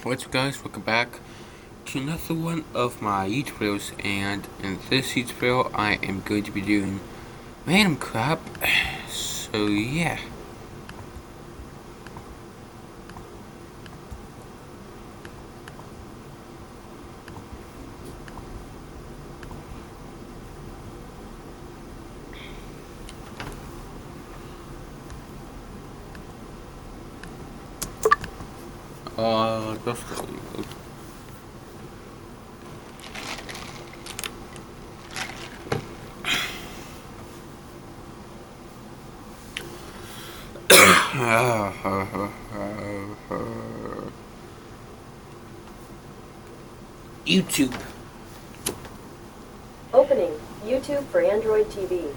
What's up guys, welcome back to another one of my YouTube videos, and in this YouTube video I am going to be doing random crap, so yeah. Just YouTube. Opening YouTube for Android TV.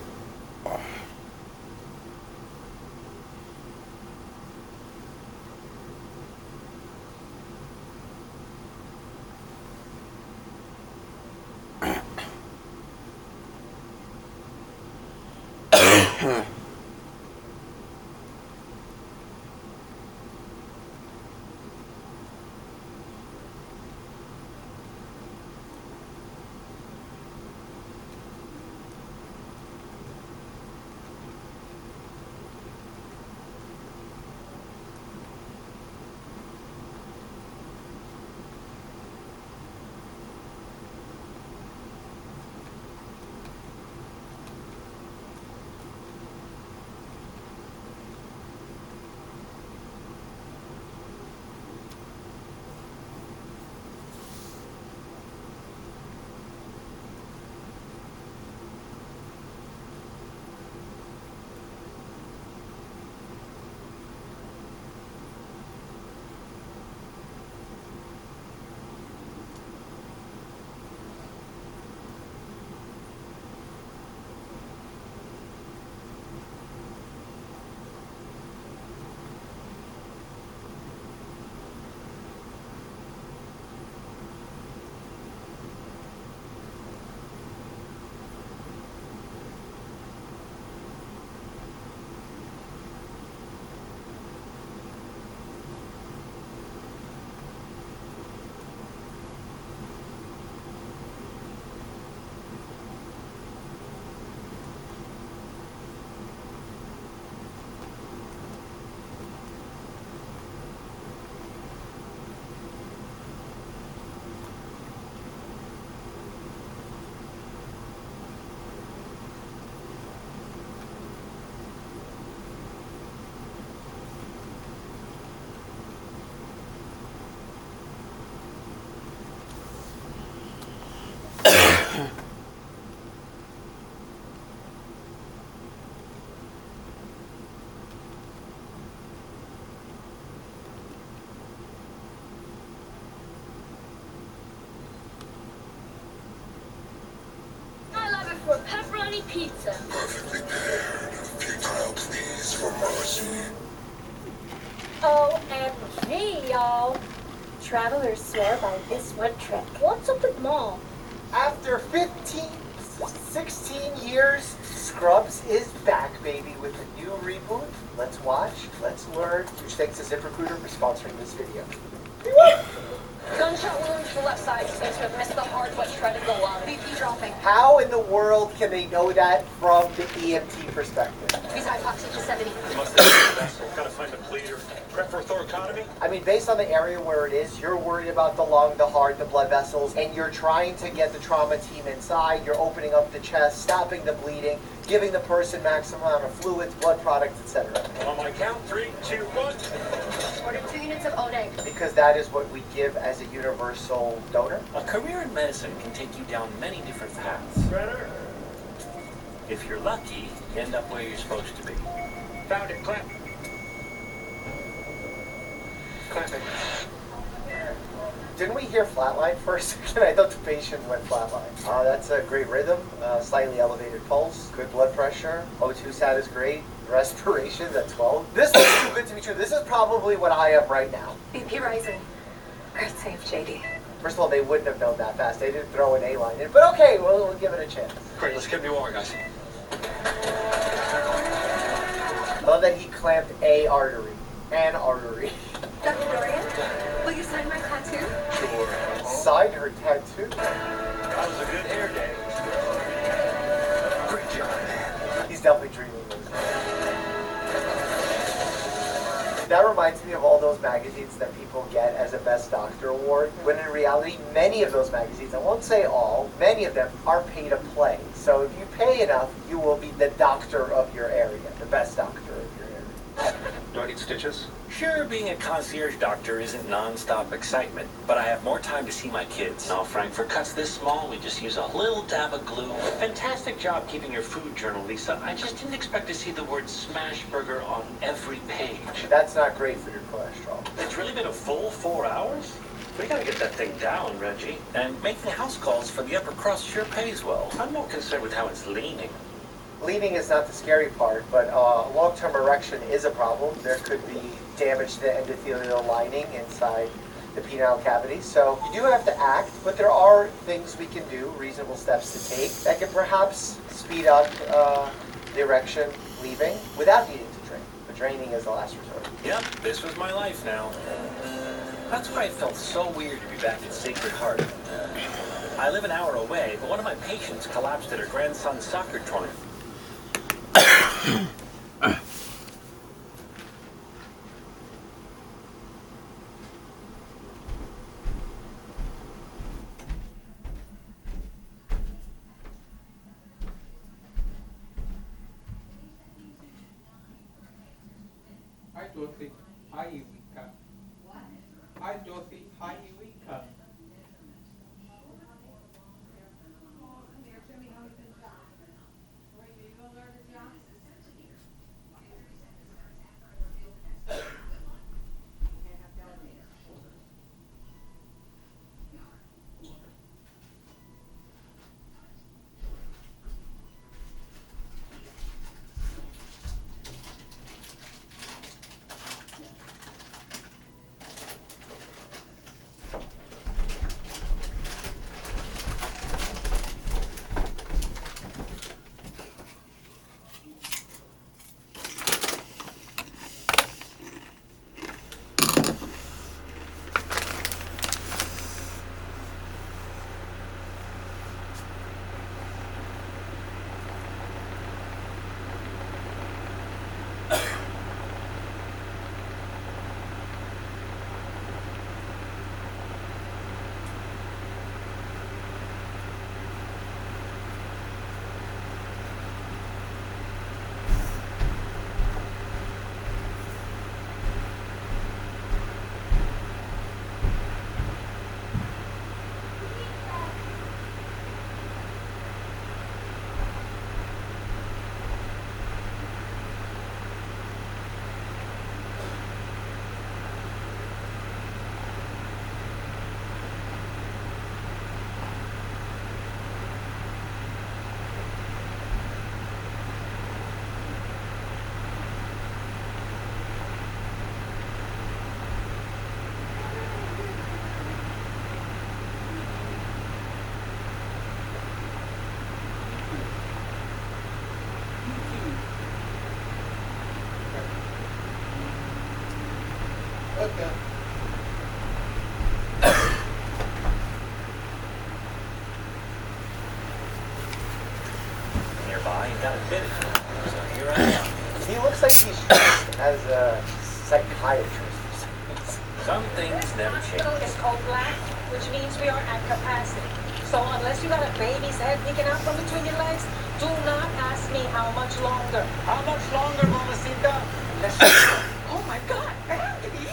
For pepperoni pizza. Perfectly paired. Kyle, please, for Marcy. OMG, y'all. Travelers swear by this one trick. What's up with Mom? After 16 years, Scrubs is back, baby, with a new reboot. Let's watch, let's learn. Huge thanks to ZipRecruiter for sponsoring this video. Gunshot wound to the left side. Seems to have missed the hard but shredded the lung. BP dropping. How in the world can they know that from the EMT perspective? He's hypoxic to 70. Must have been vessel. Gotta find a bleeder. Prep for thoracotomy? I mean, based on the area where it is, you're worried about the lung, the heart, the blood vessels, and you're trying to get the trauma team inside. You're opening up the chest, stopping the bleeding, giving the person maximum amount of fluids, blood products, etc. On my count, 3, 2, 1. Order 2 units of ONEG. Because that is what we give as a universal donor. A career in medicine can take you down many different paths. Shredder. If you're lucky, you end up where you're supposed to be. Found it. Clamp. Clamping. Didn't we hear flatline first? I thought the patient went flatline. That's a great rhythm, slightly elevated pulse, good blood pressure. O2 sat is great. Respiration at 12. This looks too good to be true. This is probably what I have right now. BP rising. Great save, JD. First of all, they wouldn't have known that fast. They didn't throw an A-line in. But okay, we'll give it a chance. Great, let's get new water, guys. I love that he clamped a artery. An artery. Dr. Dorian, Will you sign my tattoo? Sure. Sign her tattoo. That was a good hair day. Great job, man. He's definitely dreaming of this. That reminds me of all those magazines that people get as a Best Doctor award, when in reality, many of those magazines, I won't say all, many of them are pay to play. So if you pay enough, you will be the doctor of your area, the best doctor of your area. Do I need stitches? Sure, being a concierge doctor isn't non-stop excitement, but I have more time to see my kids. Now, Frank, for cuts this small, we just use a little dab of glue. Fantastic job keeping your food journal, Lisa. I just didn't expect to see the word smash burger on every page. That's not great for your cholesterol. It's really been a full 4 hours? We gotta get that thing down, Reggie. And making house calls for the upper crust sure pays well. I'm more concerned with how it's leaning. Leaning is not the scary part, but long-term erection is a problem. There could be damage to the endothelial lining inside the penile cavity. So you do have to act, but there are things we can do, reasonable steps to take, that can perhaps speed up the erection leaving without needing to drain. But draining is the last resort. Yep, this was my life now. That's why it felt so weird to be back at Sacred Heart. I live an hour away, but one of my patients collapsed at her grandson's soccer tournament. Hi, Dorothy. Hi, Eureka. Hi, Dorothy. Hi, Eureka. Okay. Nearby, and got a bit. So here I am. He looks like he's dressed as a psychiatrist. Some things never change. Hospital is called black, which means we are at capacity. So unless you got a baby's head peeking out from between your legs, do not ask me how much longer. How much longer, Mamacita? Oh my God, Andy!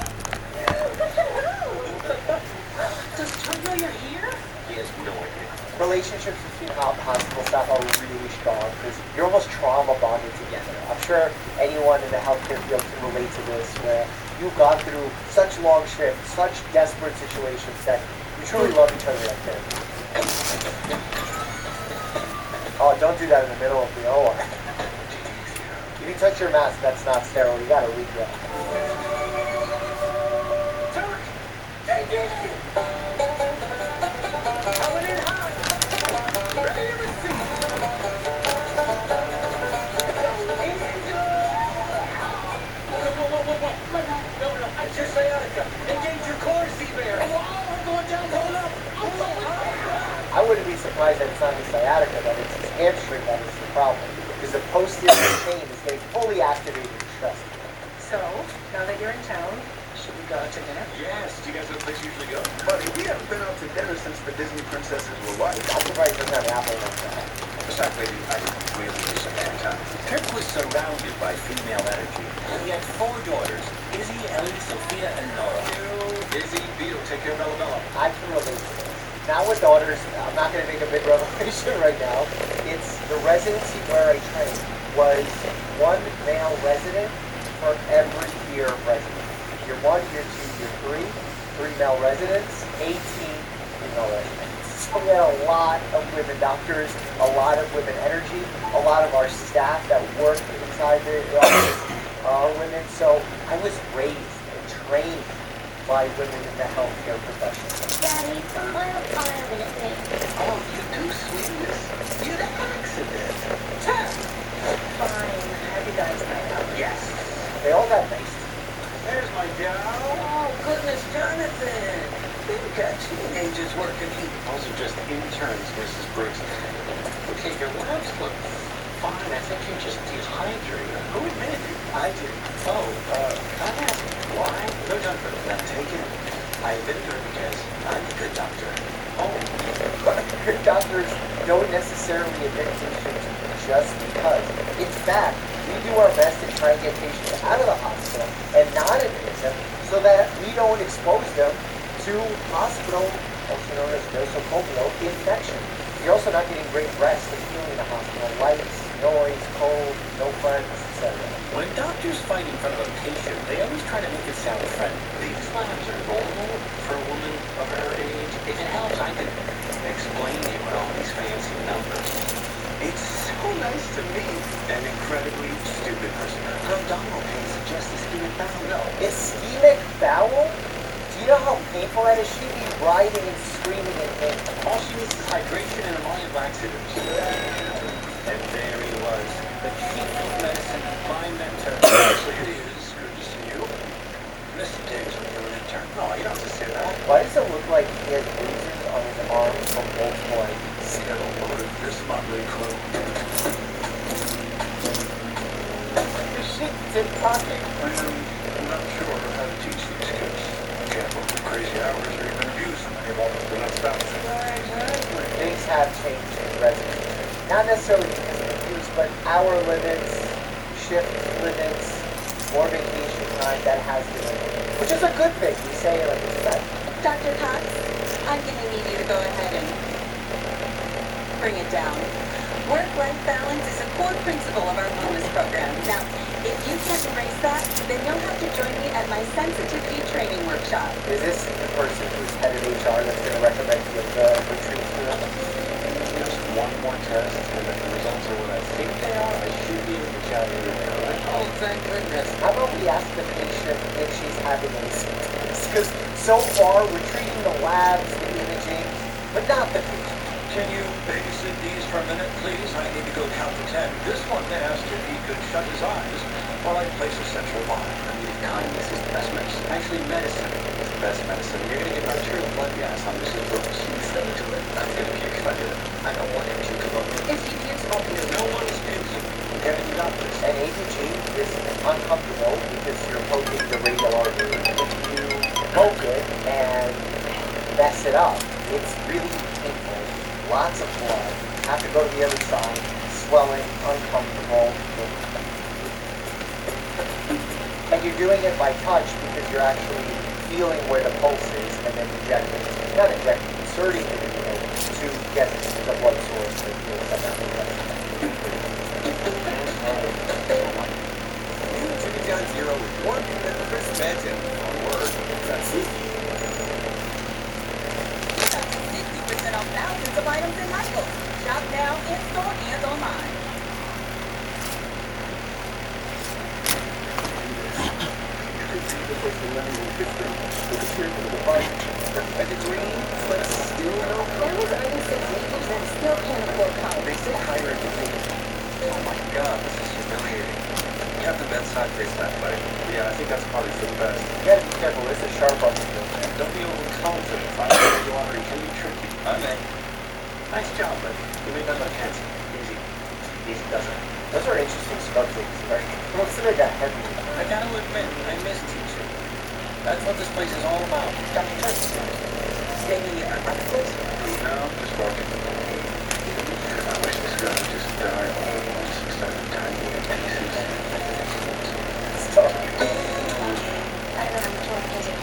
Does Troy know you're here? He has no idea. Relationships between hospital staff are really strong because you're almost trauma bonded together. I'm sure anyone in the healthcare field can relate to this, where you've gone through such long shifts, such desperate situations that you truly love each other out there. Oh, don't do that in the middle of the OR. If you touch your mask, that's not sterile. You gotta refill. It's your sciatica. Engage your core, Steve. surprised that it's not his sciatica, that it's his hamstring that is the problem. Because the posterior chain is getting fully activated and stressed. So, now that you're in town, should we go out to dinner? Yes. Do you guys have a place you usually go? Buddy, we haven't been out to dinner since the Disney princesses were white. I'm surprised he doesn't have an apple on that. Besides, baby, I could really use some man time. Kirk was surrounded by female energy. He had 4 daughters, Izzy, Ellie, Sophia, and Nora. Izzy, Beetle, take care of Ella. I can relate to this. Now with daughters, I'm not going to make a big revelation right now. It's the residency where I trained was 1 male resident for every year of residency. Year 1, year 2, year 3, 3 male residents, 18 female residents. So we had a lot of women doctors, a lot of women energy, a lot of our staff that work inside the office are women. So I was raised and trained by women in the healthcare profession. Daddy, smile violently. Oh, you do sweetness. You're an accident. Fine. Have you guys night out? Yes. They all got nice. There's my gal. Oh, goodness, Jonathan. They've got teenagers working here. Those are just interns, Mrs. Brooks. Okay, your labs look fine. I think you're just dehydrated. Who admitted it? I did. Oh, can I ask why? No, doctor. Now take it. I admitted her because I'm a good doctor. Oh. Good doctors don't necessarily admit patients just because. In fact, we do our best to try and get patients out of the hospital and not admit them so that we don't expose them to hospital, also known as nosocomial infection. You're also not getting great rest and healing in the hospital. Lights, noise, cold, no friends, etc. When doctors fight in front of a patient, they always try to make it sound friendly. These labs are normal for a woman of her age. If it helps, I can explain to you what all these fancy numbers. It's so nice to meet an incredibly stupid person. Her abdominal pain suggests ischemic bowel. No. Ischemic bowel? Do you know how painful that is? She'd be writhing and screaming in pain. All she needs is hydration and a million laxatives. And there he was, the chief of medicine, my mentor. Actually, it is good to see you. Mr. Diggs, when you're an intern. No, you don't have to say that. Why does it look like he has bruises on his arms from multiple angles? Seattle Road, this motley crew. Is she tip-tocking? I'm not sure how to teach these kids. Careful with crazy hours or even abuse them. They've almost been unstopped. Exactly. Things have changed in residency. Not necessarily because of abuse, but hour limits, shift limits, more vacation time, that has been limited. Which is a good thing. We say it like it's bad. Dr. Cox, I'm going to need you to go ahead and bring it down. Work-life balance is a core principle of our wellness program. Now, if you can't embrace that, then you'll have to join me at my sensitivity training workshop. Is this the person who's head of HR that's going to recommend you the retreat to them? Just one more test, and if the results are what I think they are, I should be able to tell you that. Oh, thank goodness. How about we ask the patient if she's having any symptoms? Because so far, we're treating the labs, the imaging, but not the patient. Can you babysit these for a minute, please? I need to go count to 10. This one asked if he could shut his eyes while I place a central line. I mean, kindness is the best medicine. Actually, medicine is the best medicine. You're going to get arterial blood gas on Mrs. Brooks. Stay to it. I'm going to puke if I do it. I don't want him to come up. If he pukes, I'll puke. No one is puking. Get any doctors. And ABG is uncomfortable because you're poking the radial artery. If you poke it and mess it up, it's really painful. Lots of blood. Have to go to the other side. Swelling, uncomfortable. And you're doing it by touch because you're actually feeling where the pulse is and then injecting, not injecting, inserting the needle to get the blood source to feel that John Zero with 1 minute Chris Meds and 1 word. That's it. 60% off thousands of items in Michael's. Shop now, in-store, and online. A degree, but still no. Families earning 6 figures and still can't afford college. They say higher education. Oh my god, this is humiliating. You have the bedside face that way. Yeah, I think that's probably for the best. You gotta be careful, this is sharp on the field. Don't be overconfident. Finding regularity can be tricky. I'm in. Nice job, buddy. You made that look handsome. Easy. Easy does it. Those are interesting scrub things, right? Most of it got heavy. I gotta admit, I miss teaching. That's what this place is all about. Dr. Turks. Maybe other place? No, just walking. I wish this girl would just die all at once instead of tiny pieces. So, I don't know how much more I can do.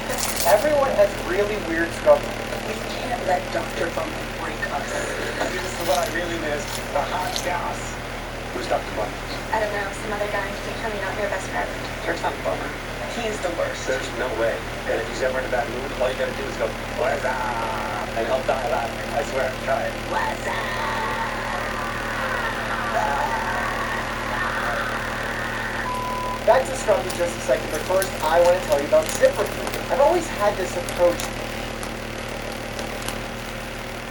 everyone has really weird scrub. We can't let Dr. Bowman break us. This is what I really missed. The hot gas. Who's Dr. Bowman? I don't know, some other guy keep coming out here best friend. Turks not a bummer. He's the worst. There's no way. And if he's ever in a bad mood, all you gotta do is go, what's up? And he'll die laughing. I swear. Try it. What's Back to scrub in just a second, but first I want to tell you about ZipRecruiter. I've always had this approach.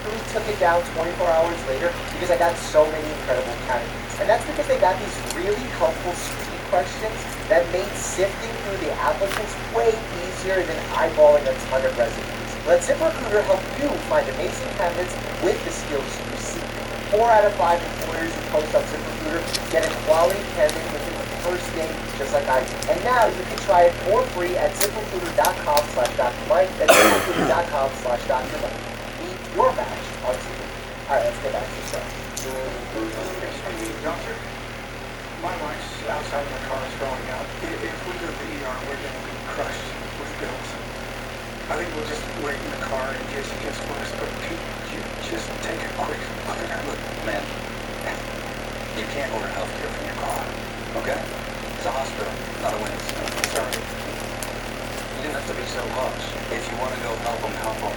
We took it down 24 hours later because I got so many incredible candidates. And that's because they got these really helpful screening questions that made sifting through the applicants way easier than eyeballing a ton of resumes. Let ZipRecruiter help you find amazing candidates with the skills you seek. 4 out of 5 employers who post on ZipRecruiter get a quality candidate within the first day, just like I did. And now you can try it for free at ZipRecruiter.com/DrMike. That's ZipRecruiter.com/DrMike. Meet your match on ZipRecruiter. Alright, let's get back to the show. Doctor, my wife's outside of the car is throwing out. If we go to the ER, we're going to be crushed with bills. I think we'll just wait in the car in case it gets worse, but could you just take a quick look at her? Look, Man, you can't order healthcare from your car, okay? It's a hospital, not a witness. sorry. You didn't have to be so harsh. If you want to go help them, help them.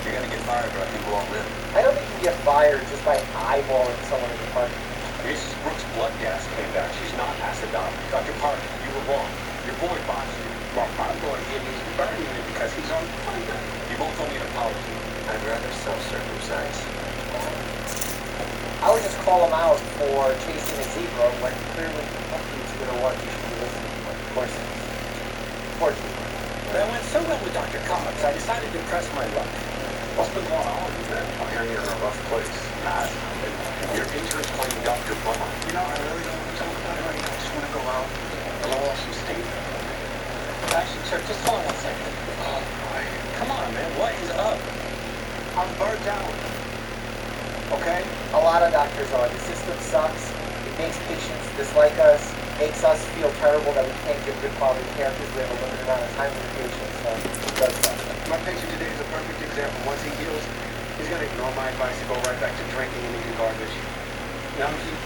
You're going to get fired, but I think we'll all live. I don't think you can get fired just by eyeballing someone in the parking. Mrs. Brooks' blood gas came back. She's not acidotic. Dr. Park, you were wrong. Your boy botched you. Well, my boy gave me some burning it because he's on fire. You both owe me an apology. I'd rather self-circumcise. I would just call him out for chasing a zebra when clearly he's going to want you to be listening to him. Of course it is. Unfortunately. That went so well with Dr. Cox, I decided to press my luck. What's been going on with that? I'm hearing you're in a rough place. Nah, your intern's playing Dr. Bummer. You know, I really don't want to talk about it right now. I just want to go out, blow off some steam. Actually, sir, just hold on 1 second. Oh, boy. Come on, man. What is up? I'm burnt out. Okay? A lot of doctors are. The system sucks. It makes patients dislike us. Makes us feel terrible that we can't give good quality care because we have a limited amount of time for the patient. So it does suck. My patient today is a perfect example. Once he heals, he's going to ignore my advice to go right back to drinking and eating garbage. Now I'm keep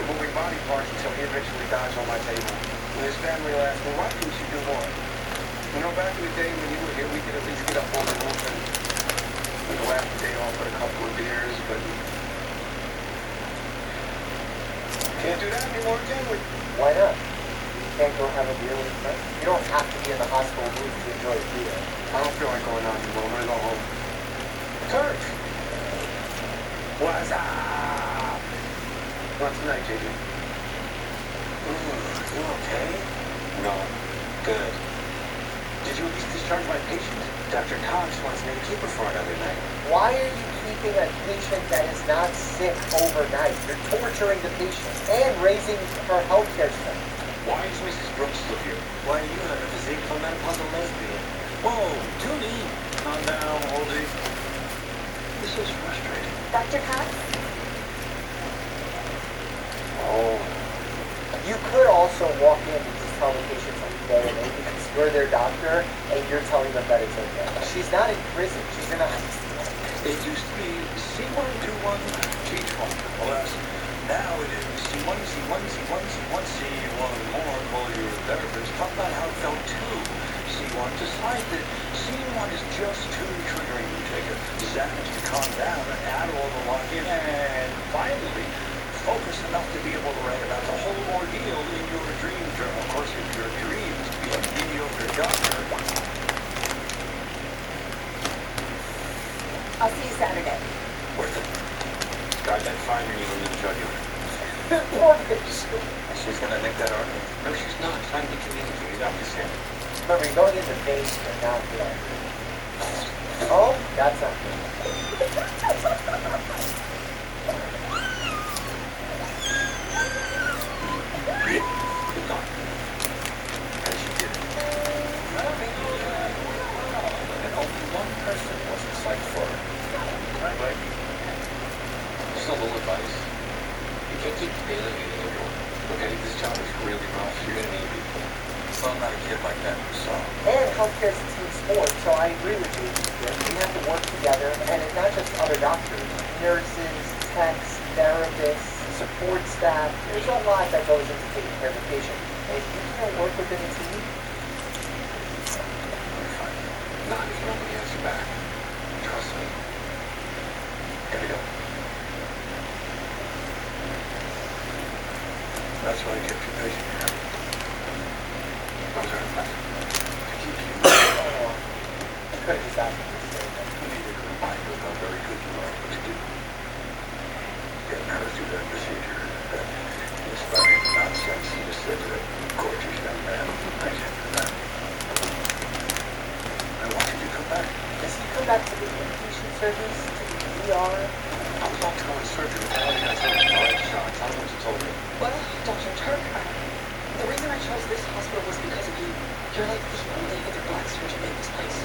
moving body parts until he eventually dies on my table. And his family will ask, well, why couldn't you do more? You know, back in the day when you were here, we could at least get up on the roof and go after the day off with a couple of beers, but can't do that anymore, can we? Why not? You can't go have a beer with a friend. You don't have to be in the hospital room to enjoy a beer. I don't feel like going out anymore. I'm going to go home. Kirk! What's up? Not tonight, JJ. You okay? No. Good. Did you at least discharge my patient? Dr. Cox wants me to keep her for another night. Why are you keeping a patient that is not sick overnight? You're torturing the patient and raising her healthcare spend. Why is Mrs. Brooks still here? Why do you have a physique of a menopausal lesbian? Whoa, Toonie! Calm down, oldie. This is frustrating. Dr. Cox? Oh. You could also walk in and just tell the patient something better because you're their doctor and you're telling them that it's okay. She's not in prison. She's in a It used to be C1, do1, teach1. Alas, now it is C1, C1, C1, C1, C1 more. Call your therapist. Talk about how it felt too. C1, decide that C1 is just too triggering to take a Xanax to calm down and Adderall to lock in. And finally, focus enough to be able to write about the whole ordeal in your dream journal. Of course, if your dream is to be a mediocre doctor. I'll see you Saturday. Worth it. Got that fine needle in the jugular. poor bitch. She's gonna nick that artery. No, she's not. Trying to communicate. I'm just saying. Remember, you're going in the basement, not the Oh, got something. one person wasn't psyched for her. Right, Mike? Just a little advice. You can't keep alienating everyone. Okay, this job is really rough. You're gonna need people. So I'm not a kid like that, so. And healthcare is a team sport, so I agree with you. We have to work together, and it's not just other doctors, nurses, techs, therapists, support staff. There's a lot that goes into taking care of a patient. And if you can't work within a team, Not if you want me to answer back. Trust me. Gotta go. That's why I kept you patient here. I'm sorry, Mike. To keep you. I could have just asked you to say that. You need to remind you of how very good you are at what you do. Get nervous through that procedure. That inspiring nonsense you just said to that gorgeous young man. Thank you for that. I wanted you to come back. Does he come back to the inpatient service, to the ER? I was about to go in surgery. All you gotta tell me. All right, Sean. Tell me what you told me. Well, Dr. Turk, the reason I chose this hospital was because of you. You're like the only other black surgeon in this place.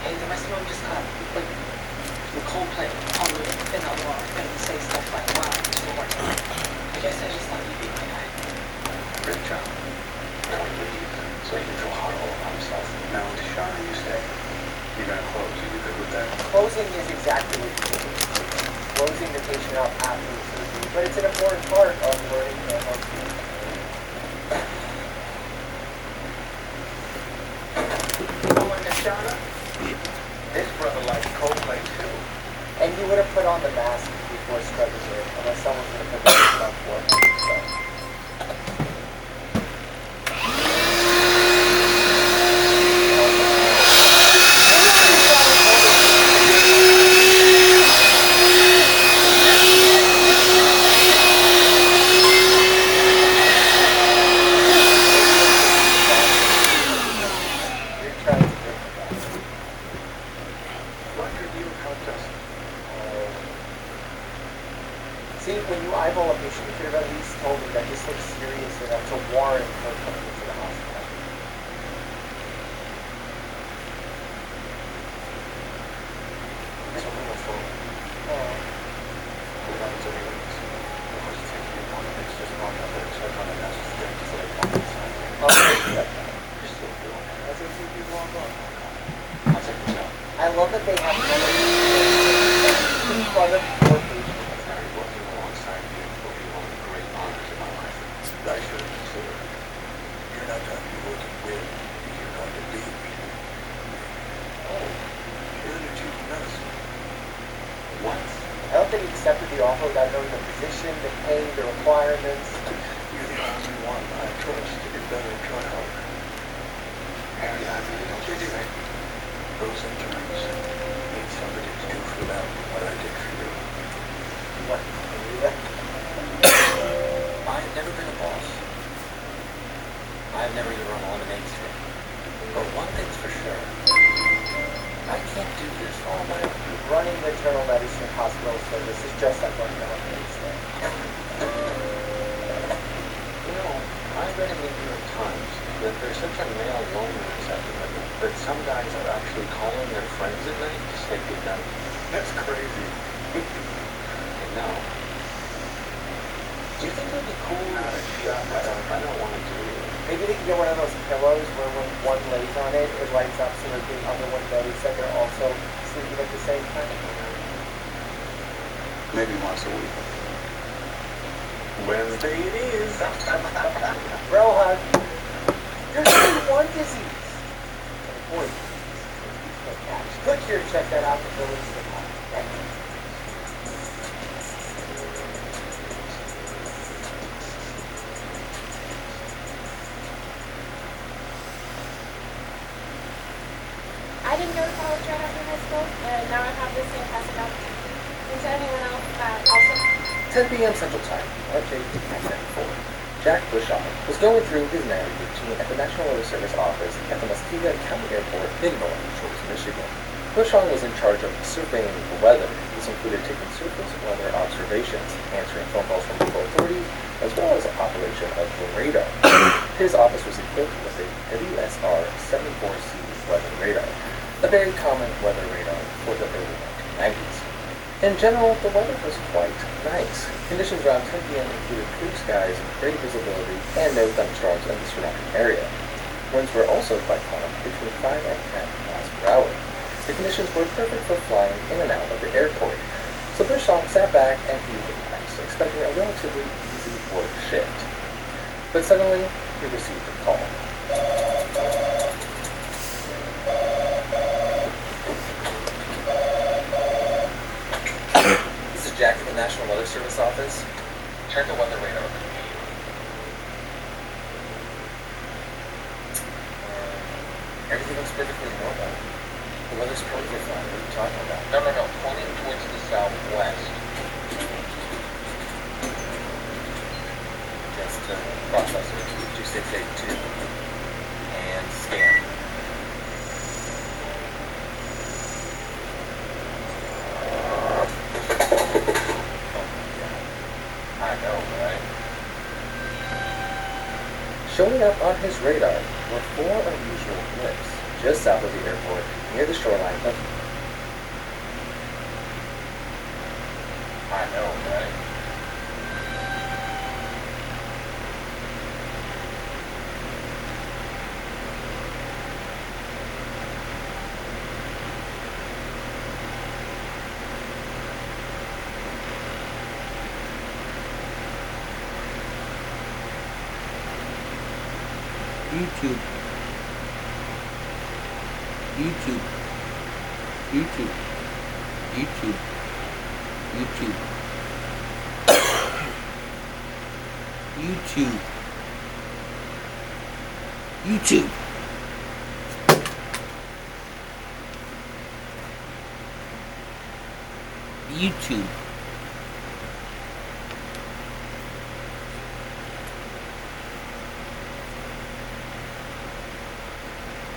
Hey, the rest of them just got, like, the Coldplay on the thin alarm and say stuff like, wow, it's Lord. I guess I just thought you'd be my guy. Great job. Now I leave, so he can feel hot all about himself. Now to Sean, you stay. You're gonna close. Are you good with that? Closing is exactly what you do. Closing the patient up after the surgery, but it's an important part of learning the healthcare. Going to Shauna? His brother likes Coldplay too. And you would have put on the mask before scrubbing it, unless someone's going to put that stuff for him. So. You're trying to get that. What could you have helped us? See, when you eyeball a patient, you could have at least told me that this looks serious enough to warrant her coming into the hospital. It's a little phone. Oh. What happens every week? Of course, it's taking me one of it's just long enough that it's like on the master's stick to like one inside. I'll take that. You're still doing it. That's what two people on board. I'll take this out. I love that they have in front of your patient. Mary, working alongside you will be one of the great honors of my life. I should have considered. You're not going to be working with, you're going to be. Oh, you're the new chief of medicine. What? I don't think he accepted the offer without knowing the position, the pay, the requirements. You're the only one I trust to get better trial. Harry, I really don't think you're right. Those interns need somebody to do for them what I did for you. What? I've never been a boss. I've never even run a lemonade stand. But one thing's for sure. I can't do this all my own. Running the internal medicine hospital service is just like running a lemonade stand. You know, I read in the New York Times that there's such a male loneliness epidemic that some guys are actually calling their friends at night to say goodnight. That's crazy. I know. Do you think that'd be cool? I don't want to do it. Maybe they can get one of those pillows where when one lays on it, it lights up so that the other one knows that they're also sleeping at the same time. Maybe once a week. Wednesday it is. Bro hug. There's only one disease. Boy, click here to check that out before we sleep. I didn't go to college right after high school, and now I have this fantastic opportunity. And to anyone else that also 10 p.m. Central Time, on JT-1094. Jack Bushaw was going through his marriage routine at the National Weather Service office at the Muskegon County Airport in Northern Shores, Michigan. Bushaw was in charge of surveying the weather. This included taking surface weather observations, answering phone calls from local authorities, as well as operation of the radar. His office was equipped with a WSR-74C weather radar. a very common weather radar for the early 1990s. In general, the weather was quite nice. Conditions around 10 p.m. included clear skies, great visibility, and no thunderstorms in the surrounding area. Winds were also quite calm, between 5 and 10 miles per hour. The conditions were perfect for flying in and out of the airport, so Bushong sat back and he relaxed, expecting a relatively easy work shift. But suddenly, he received a call. This is Jack at the National Weather Service office. Check the weather radar immediately. Everything looks perfectly normal. The weather's perfectly fine. What are you talking about? No. Pointing towards the southwest. Just processor 2682. And scan. I know, right? Showing up on his radar were 4 unusual blips just south of the airport, near the shoreline of... I know, right? YouTube. YouTube. YouTube. YouTube. YouTube. YouTube. YouTube. YouTube.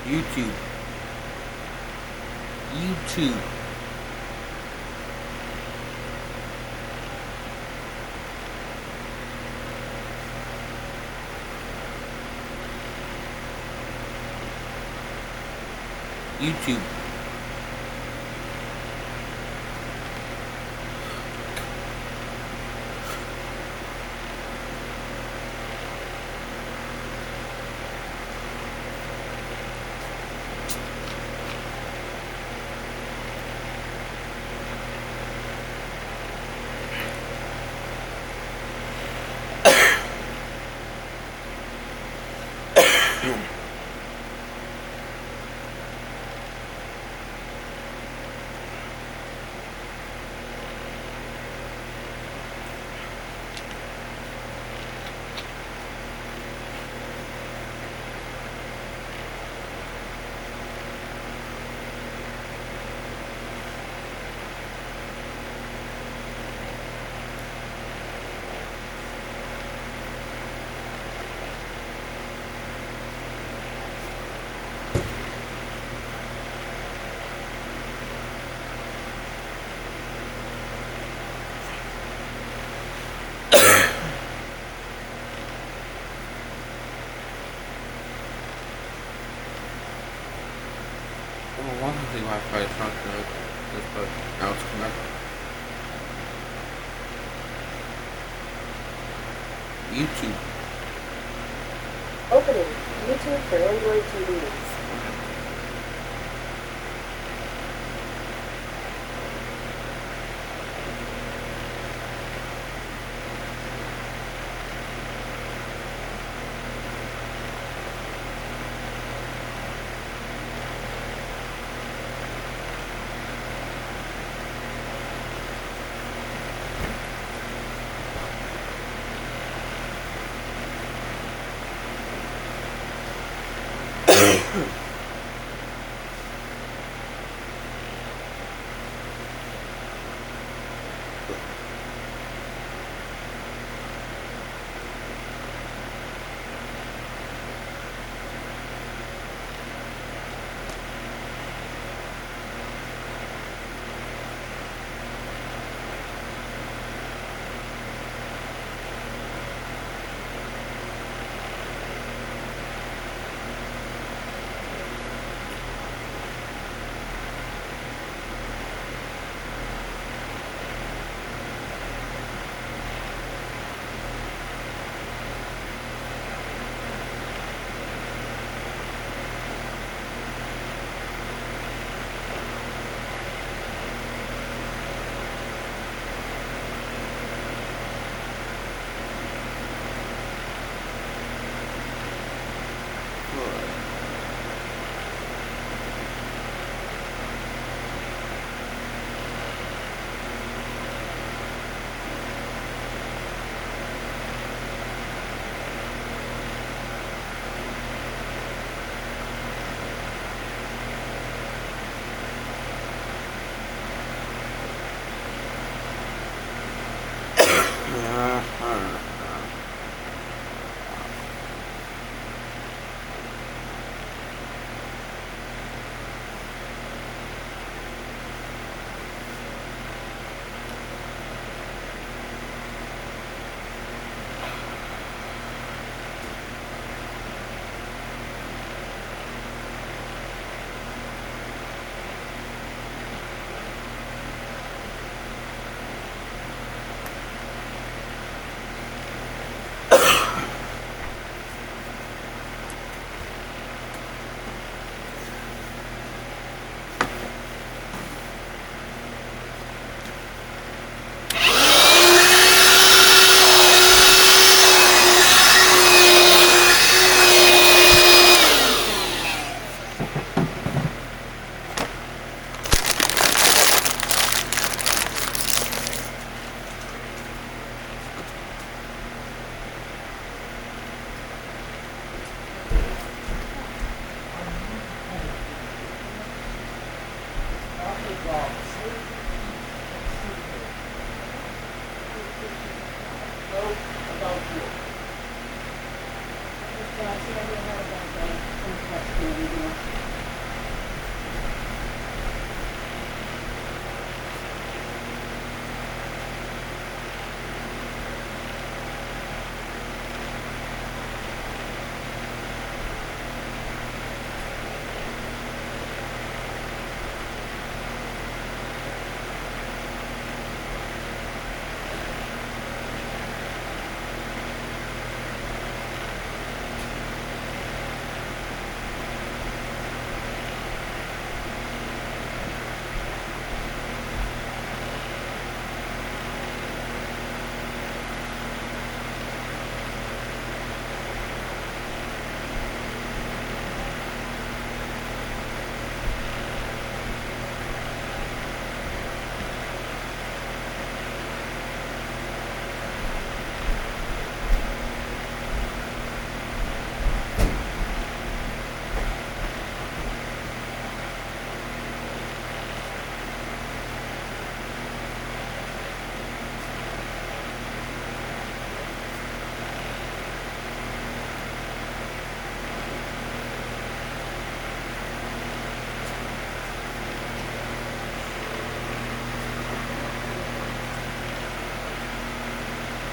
YouTube. YouTube. YouTube. Well, one thing Wi-Fi is not good, but now it's connected. YouTube. Opening YouTube for Android TVs. Hello.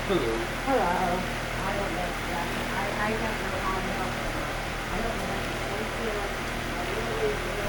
Hello. I don't know exactly. I don't know how to help them. I don't know what to say to them. I really,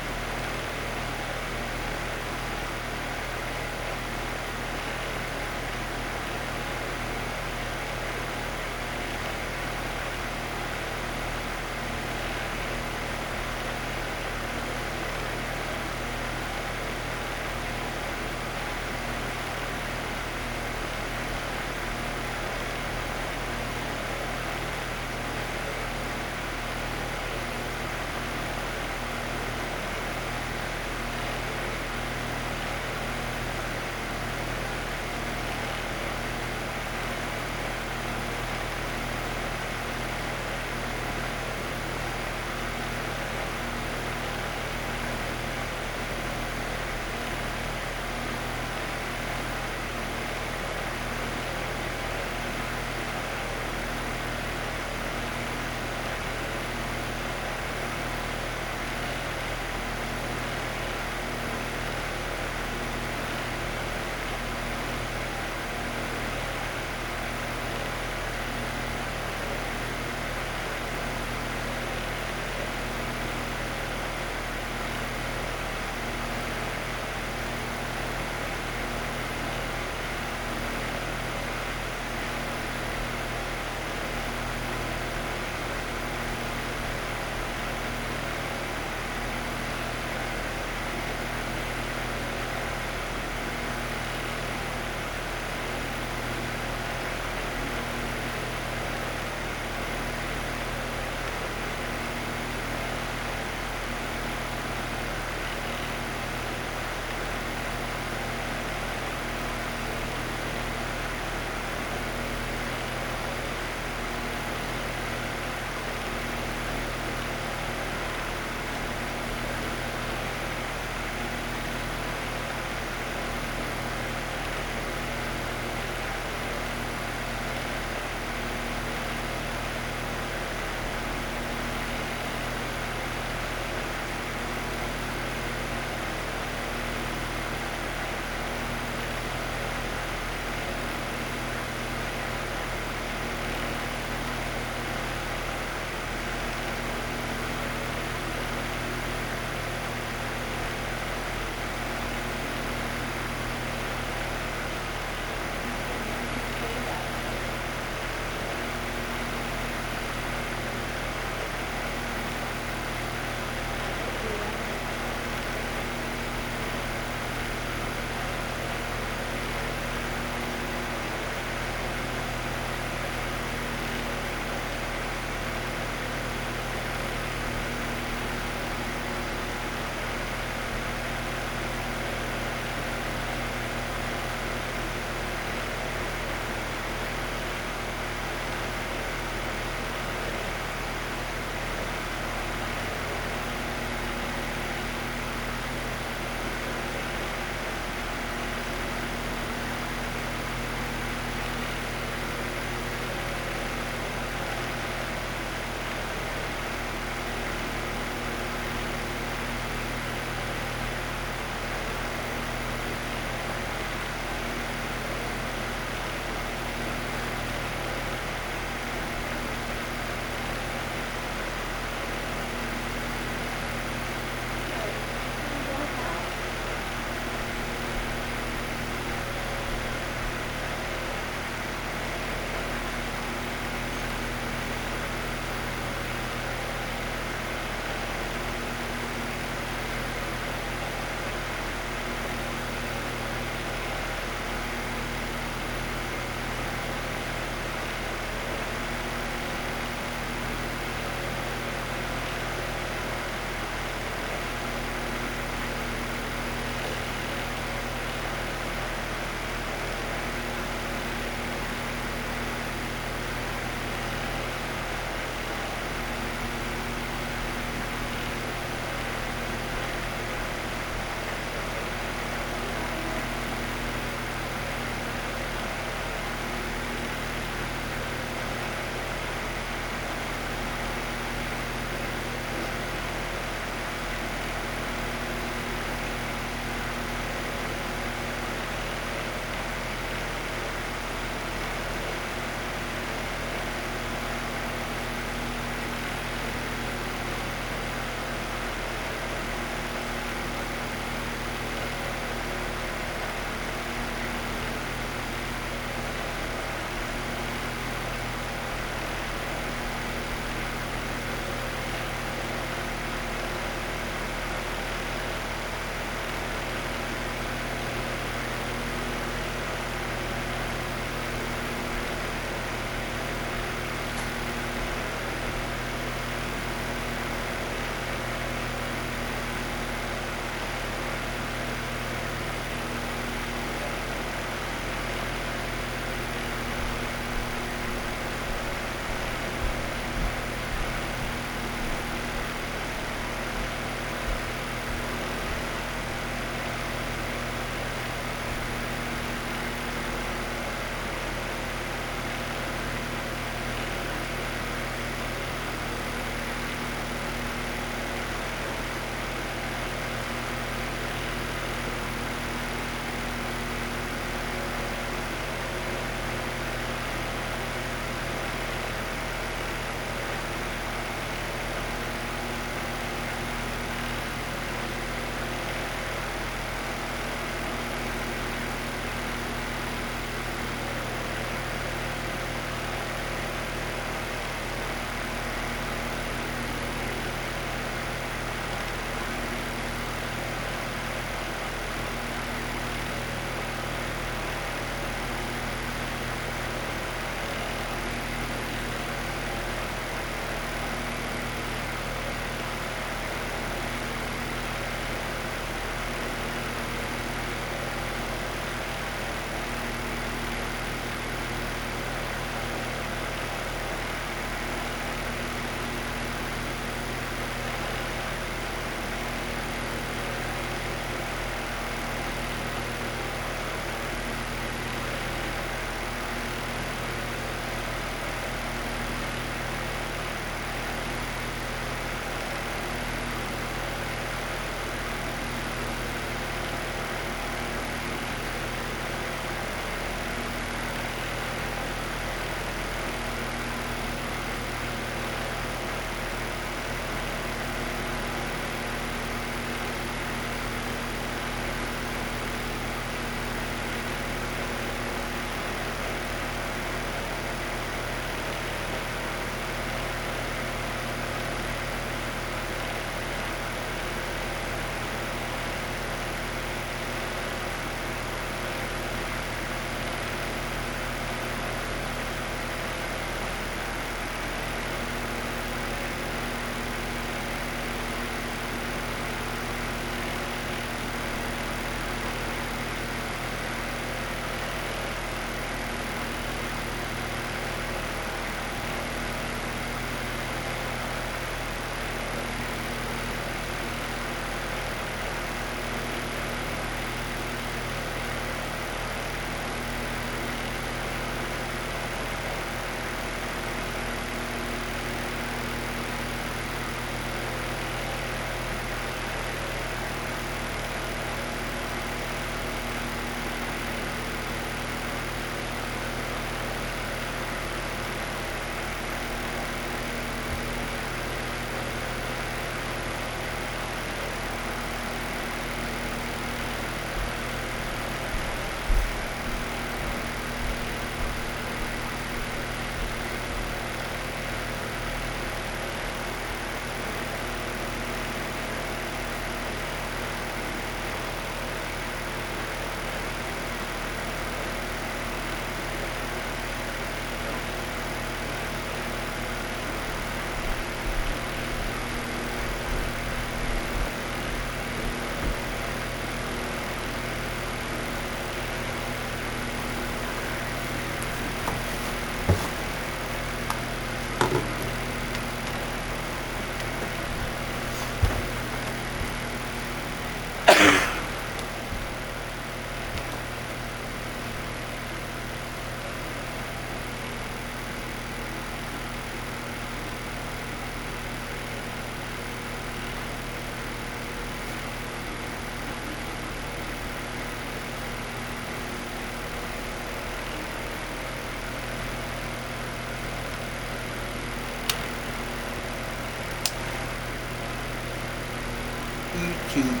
YouTube.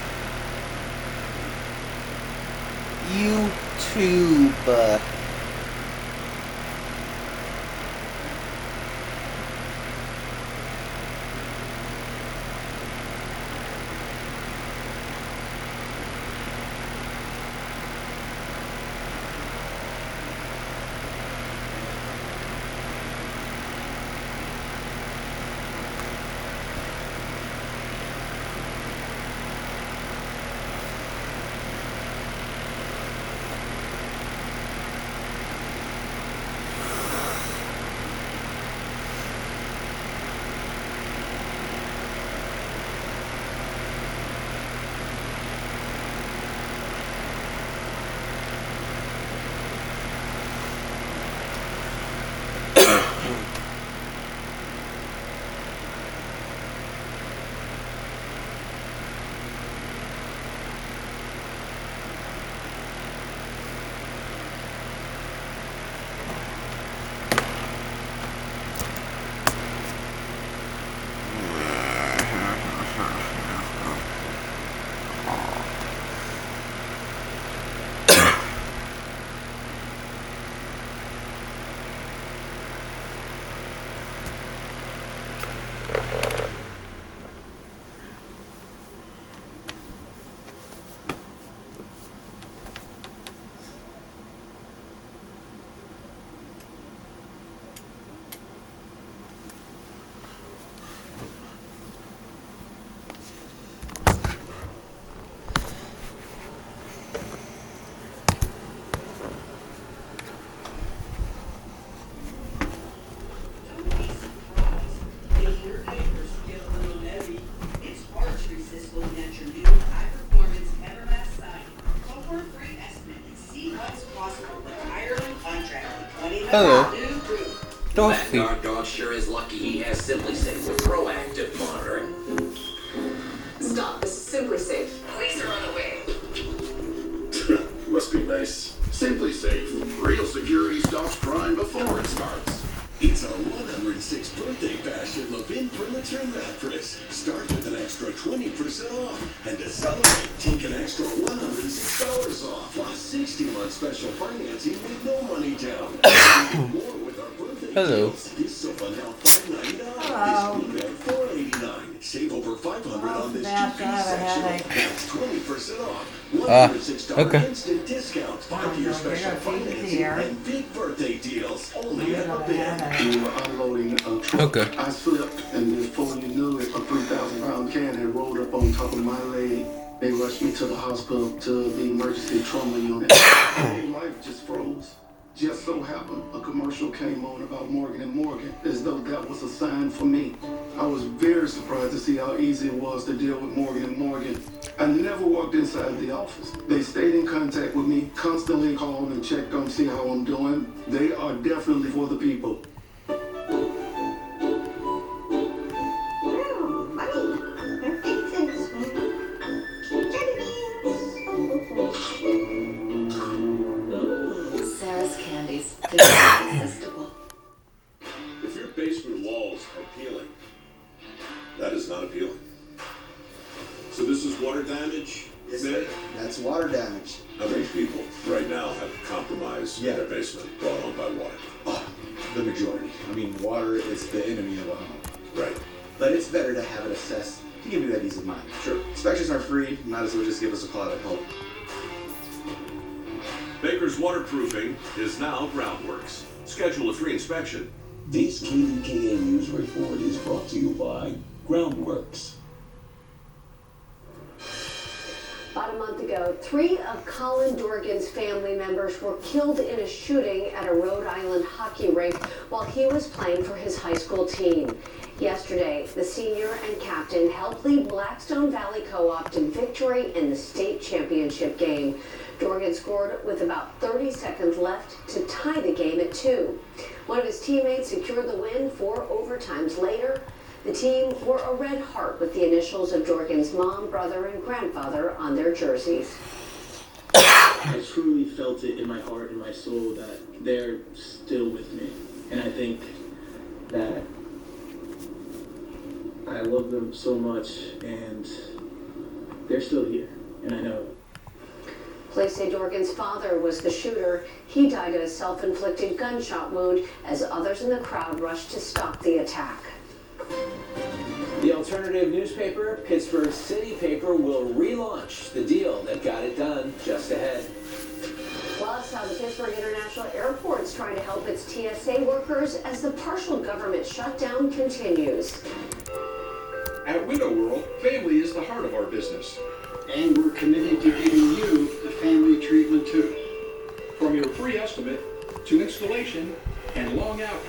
Hello. Dorothy. That dog sure is lucky he has Simply Safe with proactive monitoring. Stop. This is Simply Safe. Police are on the way. Must be nice. Simply Safe. Real security stops crime before it starts. It's a 106th birthday bash at Levin Furniture Mattress. Start with an extra 20% off. And to celebrate, take an extra $106 off. Plus 60-month special financing with no money down. More with our birthday deals. This sofa now $599. This new bed $489. Save over $500 on this two-piece section. That's 20% off. $106 instant discount. 5-year special financing and big birthday deals. Only at Levin. We were unloading a truck. I slipped, and before you knew it, a 3,000-pound can had rolled up on top of my leg. They rushed me to the hospital to the emergency trauma unit. Life just froze. Just so happened, a commercial came on about Morgan & Morgan, as though that was a sign for me. I was very surprised to see how easy it was to deal with Morgan & Morgan. I never walked inside the office. They stayed in contact with me, constantly called and checked on see how I'm doing. They are definitely for the people. Sarah's candies. They're irresistible. If your basement walls are peeling, that is not appealing. So this is water damage? Yes, sir. That's water damage. How many people right now have compromised their basement brought on by water? Oh, the majority. I mean, water is the enemy of a home. Right. But it's better to have it assessed to give you that peace of mind. Sure. Inspections are free. Might as well just give us a call to help. Baker's Waterproofing is now Groundworks. Schedule a free inspection. This KDKA News Report is brought to you by Groundworks. About a month ago, 3 of Colin Dorgan's family members were killed in a shooting at a Rhode Island hockey rink while he was playing for his high school team. Yesterday, the senior and captain helped lead Blackstone Valley Co-op to victory in the state championship game. Dorgan scored with about 30 seconds left to tie the game at 2. One of his teammates secured the win 4 overtimes later. The team wore a red heart with the initials of Dorgan's mom, brother, and grandfather on their jerseys. I truly felt it in my heart and my soul that they're still with me. And I think that I love them so much, and they're still here, and I know it. Police say Dorgan's father was the shooter. He died of a self-inflicted gunshot wound as others in the crowd rushed to stop the attack. The alternative newspaper, Pittsburgh City Paper, will relaunch the deal that got it done just ahead. Plus, how the Pittsburgh International Airport is trying to help its TSA workers as the partial government shutdown continues. At Widow World, family is the heart of our business. And we're committed to giving you the family treatment too. From your free estimate to installation and long out,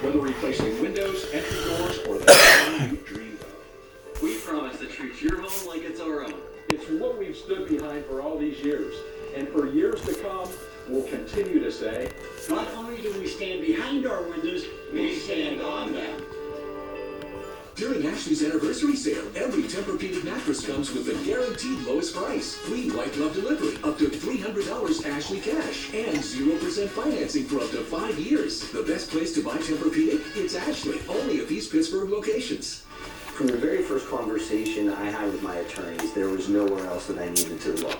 whether replacing windows, entry doors, or the home you dreamed of. We promise to treat your home like it's our own. It's what we've stood behind for all these years. And for years to come, we'll continue to say, not only do we stand behind our windows, we stand on them. During Ashley's anniversary sale, every Tempur-Pedic mattress comes with the guaranteed lowest price. Free white glove delivery, up to $300 Ashley cash, and 0% financing for up to 5 years. The best place to buy Tempur-Pedic? It's Ashley, only at these Pittsburgh locations. From the very first conversation I had with my attorneys, there was nowhere else that I needed to look.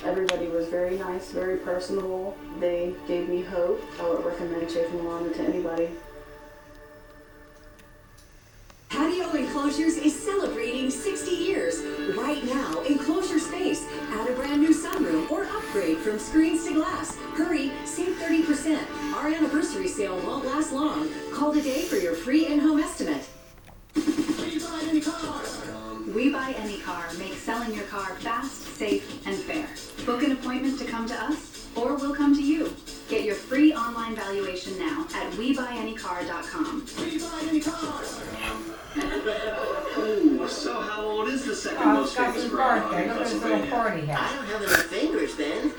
Everybody was very nice, very personable. They gave me hope. I would recommend Chafin Lawman to anybody. Patio Enclosures is celebrating 60 years. Right now, Enclosure Space. Add a brand new sunroom or upgrade from screens to glass. Hurry, save 30%. Our anniversary sale won't last long. Call today for your free in-home estimate. We Buy Any Car makes selling your car fast, safe, and fair. Book an appointment to come to us, or we'll come to you. Get your free online valuation now at WeBuyAnyCar.com. Ooh, so how old is the second most famous bride in Pennsylvania? I don't have any fingers then.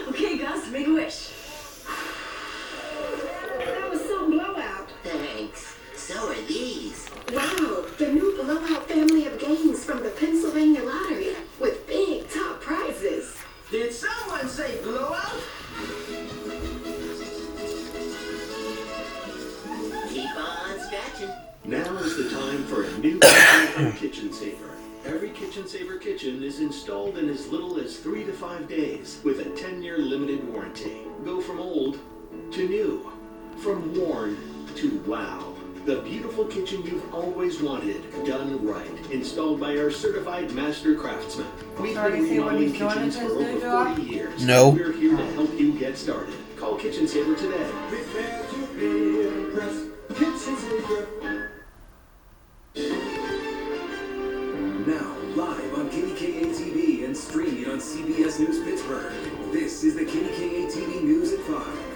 Okay, Gus, make a wish. That was some blowout. Thanks. So are these. Wow, the new blowout family of games from the Pennsylvania Lottery with big top prizes. Did someone say blowout? Keep on scratching. Now is the time for a new Kitchen Saver. Every Kitchen Saver kitchen is installed in as little as 3 to 5 days with a 10-year limited warranty. Go from old to new, from worn to wow. The beautiful kitchen you've always wanted, done right. Installed by our certified master craftsmen. We've been remodeling kitchens for over 40 years. No. We're here to help you get started. Call Kitchen Saver today. Prepare to be impressed. Kitchen Saver. Now, live on KDKA TV and streaming on CBS News Pittsburgh. This is the KDKA TV News at 5.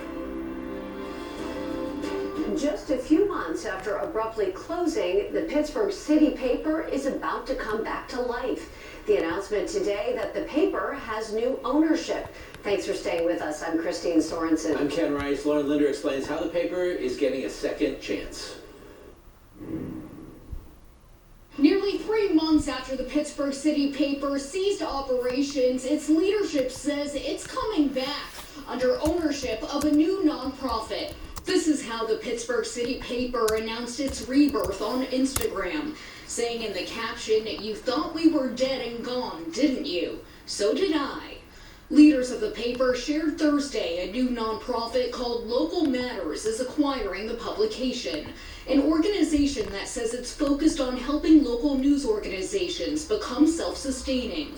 Just a few months after abruptly closing, the Pittsburgh City Paper is about to come back to life. The announcement today that the paper has new ownership. Thanks for staying with us. I'm Christine Sorensen. I'm Ken Rice. Lauren Linder explains how the paper is getting a second chance. Nearly 3 months after the Pittsburgh City Paper ceased operations, its leadership says it's coming back under ownership of a new nonprofit. This is how the Pittsburgh City Paper announced its rebirth on Instagram, saying in the caption, "You thought we were dead and gone, didn't you? So did I." Leaders of the paper shared Thursday a new nonprofit called Local Matters is acquiring the publication, an organization that says it's focused on helping local news organizations become self-sustaining.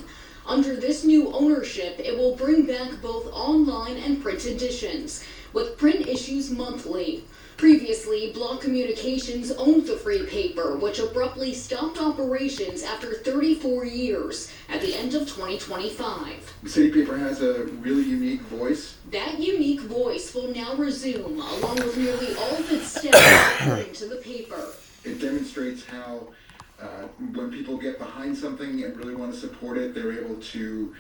Under this new ownership, it will bring back both online and print editions, with print issues monthly. Previously, Block Communications owned the free paper, which abruptly stopped operations after 34 years at the end of 2025. The City Paper has a really unique voice. That unique voice will now resume, along with nearly all of its staff according to the paper. It demonstrates how when people get behind something and really want to support it, they're able to